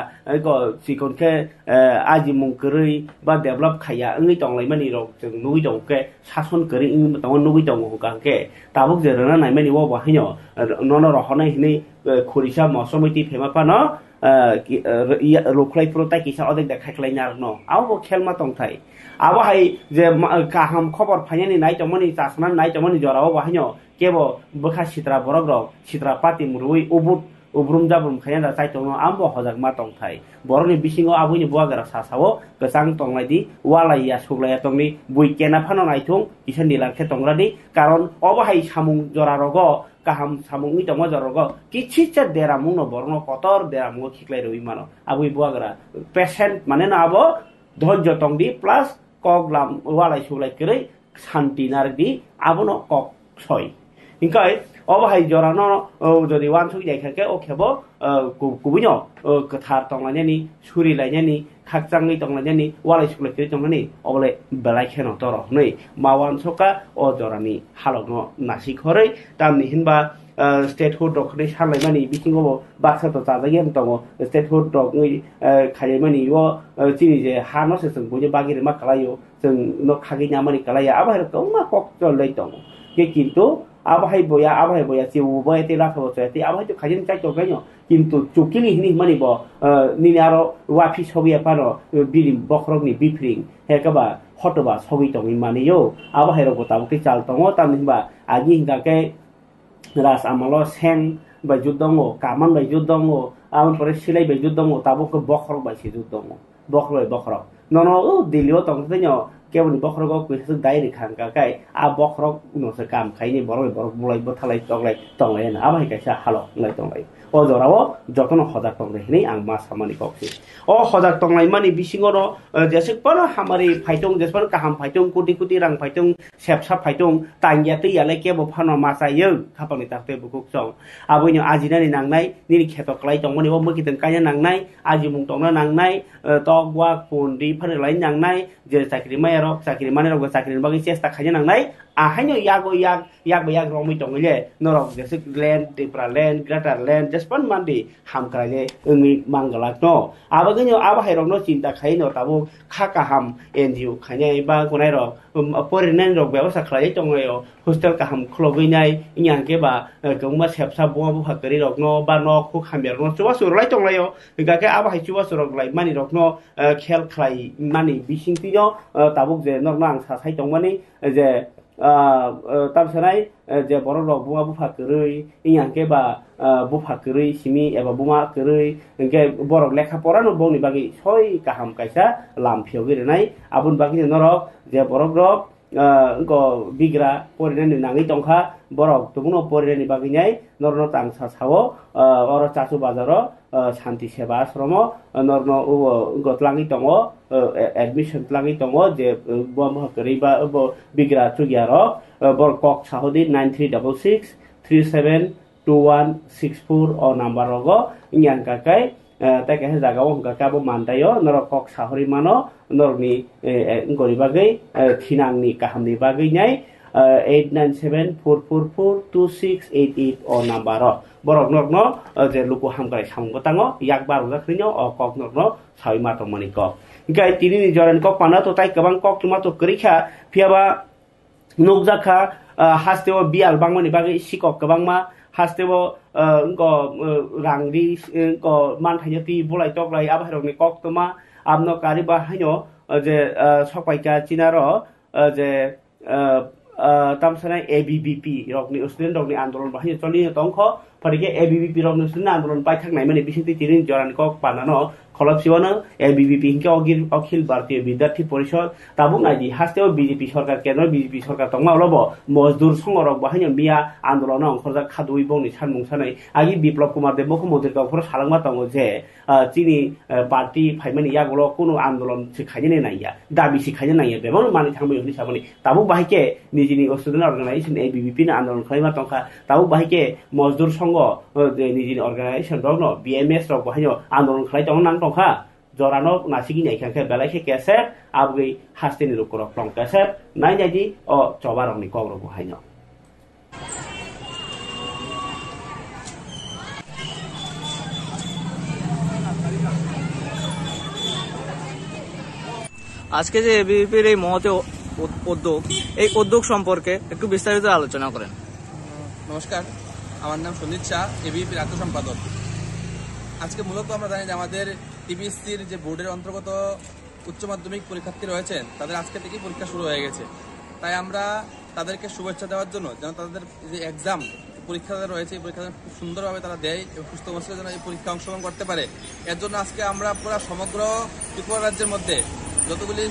को सिकन के आजि मुंकरै बा develop खाया अंगै तंगलाय मानि रक जों नुगै दं के शासन करि इन तंग नुगै दं हुका के ताबुक जेरना नाय मानि वो बाहिनो नन रहनाय हिनै खरिसा मसमिति फेमापानो रोखलाय प्रोता किसा अदेक देखायखलाय नारनो आवो खेलमा तंथाय आवो हाय जे काहाम खबर फायनानि नाय तमनि चासना नाय तमनि जराव बाहिनो केबो बखा सित्रा बरग रक सित्रा पाति मुरुइ उब्रुम जाब्रुम खायना चाइतोनो आमबो हजाक मा तंथाय बरनि बिसिङो आबुनि बुवागरा सासावो गसां तंलायदि वालाइया सुग्लाया तंनि बुइकेना फानो नायथुं इसान दिलाखे तंग्रादि कारण अबहाय सामुं जरा रगो kaham samung ito mo jorogo kichicha deramung no borno kotor deramung khiklai roi mano abui buagra patient mane na abo dhojjo tongdi plus koglam walai sulai kerei shanti nardi abono kok soi ingkai অবহাই জরানো যদি one সুই দেখাকে ও খেবো কুবুño কথার তংলাইনি সুরি লাইনি খাকচাঙ্গি তংলাইনি ওয়ালাই সুলাই করি তংলানি অবলে বেলাই খেনো তর नै মাওয়ান সকা ও জরানি হালগनो नासि खरै तामनि हिनबा state hood रखनि सालायमानि बिथिङाव बाक्सा त जाजागियान दङ स्टेट हुड रखनि खायमानि व चिनि जे हानोसे जों बयबो बागिरि मा खालायो जों न खागिना मानि खालाया आबाहाय कौमा कक चलै दङ के किन्तु आबाहाय बोया जेवबो एते लाथाबो एते आबाहाय तो खायजों चाइतो गायनो किन्तु चुकिनि हिनि मानिब निनारो वाफि सबिया पारो बिरि बखरगनि बिफ्रिं हेकाबा हटबा सगि दङ मानियो आबाहाय रगो ताबुके चाल दङ तामनिबा आगि हिंगाके रास आमलो सें बायजु दङ कामान बायजु दङ आमन परे सिलाय बायजु दङ ताबुके बखरग बायसि जु दङ बखरग ननो दिलियो तंगथैनो केवल बखरगो कुइस दाइरि खांका काय आ बखरग उनोसे काम खाइनि बरग बुलाय बथालाय तंगलाय ना आबाहाय कायसा हालो लै तंगलाय ओ जरावो जतन हजाक तंगलाय आं मा सामानि कक्सि ओ हजाक तंगलाय मानि बिसिङनो जेसेबां हामारि फाइटं जेसेबां काहाम फाइटं कोटि रां फाइटं सेबसा फाइटं तांगिया तैयालाय केबो फानो मासायो खापानि ताखते बुकुक सं आबैनो आजिनानि नांनाय निनि खेतकलाय तंगनि ओ मकितन काया नांनाय आजि मुं तंना नांनाय तगवा कुन्दी फानलाय नांनाय जे साख्रि मायारक साख्रि मानेरक साख्रि बागै चेष्टा खायनो नांनाय आहायनो याग रमै दङले नरक जेसे लेन्ड टिप्रा लेन्ड ग्रेटार लेन्ड जेसपन मान्दी हामक्राले ओंनि मांगलाक न आबागैनो आबाहायरकनो चिन्ता खायनो ताबु खाका हाम एनजिओ खायनाय बा गनायरक परिनाय रक व्यवस्था खालाय दङयो हस्टेल काहाम खलगैनाय इयांके बा गंमा सेबसा बुवा बुहा करि रकनो बा न खु खामिरनो चुवा सुरलाय दङलायो गाके आबाहाय चुवा सुरलाय मानि रकनो खेल खाय मानि बिसिंतिनो ताबुक जे नरना आं सासाय दंमानि जे तामसनाय जे बर रक बुवा बुफा करै इयांके बा बुफा करै सिमि एबा बुमा करै इंके बरक लेखा परानो बौनि बागै सय काहाम कायसा लामफियाव गिरनाय आबुन बागै नरक जे बरक रक को बिग्रा परिनायनि नाङै दंखा बरक तुमुनो परिनायनि बागैनाय नरनो तां सासावो अर चाचु बाजारो शान्ति सेवा आश्रम नरनो गतलाङै दङ एडमिशन लाङै दङ जे बुवा करै बा बिग्रा चुगियारो बर कक साहदि 9366372164 ओ नम्बर रगो इयान काकाय ताके जागाव गाकाबो मानदायो नर कक साहरि मानो नरनि गरि बागै थिनांनि काहामनि बागै नाय 897-444-2688 o number borok nokno je luku hamkai samgo tango yak baru zakrinyo o kok nokno sawi matong mani kok gai tini ni joran kok pana to tai kabang kok tuma to kerikha piaba nokjaka hasteo bial bangmani bagi sikok kabangma hasteo ko rangdi ko manthayati bolai toklai abharokni kok tuma amno kariba hanyo je sokpaika chinaro je tamsana ABVP rokni student rokni andolon bahaya choli tongkho parike ABVP rokni student andolon pai thaknai mane bisiti tinin joran kok panano খলপ সিবনো ABVP হিংকে অখিল ভারতীয় বিদ্যার্থী পরিষদ তাবুক নাইজি হাস্তেও BJP সরকার কেন্দ্র BJP সরকার তংমা অলব মজদুর সংরক বাহিনী মিয়া আন্দোলন অংশজা খাদুই বংনি সানমুং সানাই আগি বিপ্লব কুমার দেব মুখ্যমন্ত্রী গফর সালাংমা তঙ্গ যে চিনি party ফাইমানি ইয়াগুলো কোনো আন্দোলন শিখাইনে নাইয়া দাবি শিখাইনে নাইয়া বেবন মানি থাংবাই হনি সামনি তাবুক বাহিকে নিজনি স্টুডেন্ট অর্গানাইজেশন ABVP না আন্দোলন খাইমা তংখা তাবুক বাহিকে মজদুর সংঘ নিজনি অর্গানাইজেশন রক BMS রক বাহিনী আন্দোলন খাই তং নাং tongkha jorano nasigi nai khangke belai khe kese abgui hasteni lukorok tong kese nai jaji o chobarok ni kogrok bo haino আজকে যে এবিভিপির এই মহতে উদ্যোগ এই উদ্যোগ সম্পর্কে একটু বিস্তারিত আলোচনা করেন। নমস্কার, আমার নাম সঞ্জিত শাহ, এবিভিপির রাজ্য সম্পাদক। আজকে মূলত আমরা জানি যে আমাদের টিবিএসসির যে বোর্ডের অন্তর্গত উচ্চ মাধ্যমিক পরীক্ষার্থী রয়েছেন তাদের আজকে থেকেই পরীক্ষা শুরু হয়ে গেছে। তাই আমরা তাদেরকে শুভেচ্ছা দেওয়ার জন্য যেন তাদের যে এক্সাম পরীক্ষা রয়েছে এই পরীক্ষা খুব সুন্দরভাবে তারা দেয় এবং সুস্থ মস্তিষ্কে যেন এই পরীক্ষা অংশগ্রহণ করতে পারে, এর জন্য আজকে আমরা পুরো সমগ্র ত্রিপুরা রাজ্যের মধ্যে যতগুলি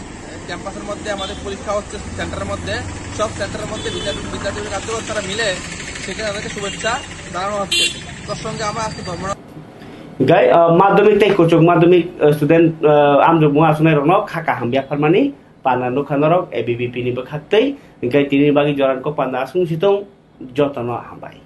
ক্যাম্পাসের মধ্যে আমাদের পরীক্ষা হচ্ছে সেন্টারের মধ্যে সব সেন্টারের মধ্যে বিদ্যার্থী কার্যকর্তারা মিলে সেখানে তাদেরকে শুভেচ্ছা জানানো হচ্ছে। তার সঙ্গে আমরা আজকে gai madhyamik tei kuchuk madhyamik student amjuk bunga sunai rokno khaka hambia pharmani pana nukhanorok ABVP ni bakhaktei gai tini bagi joran ko pana asung situng jotono hambai।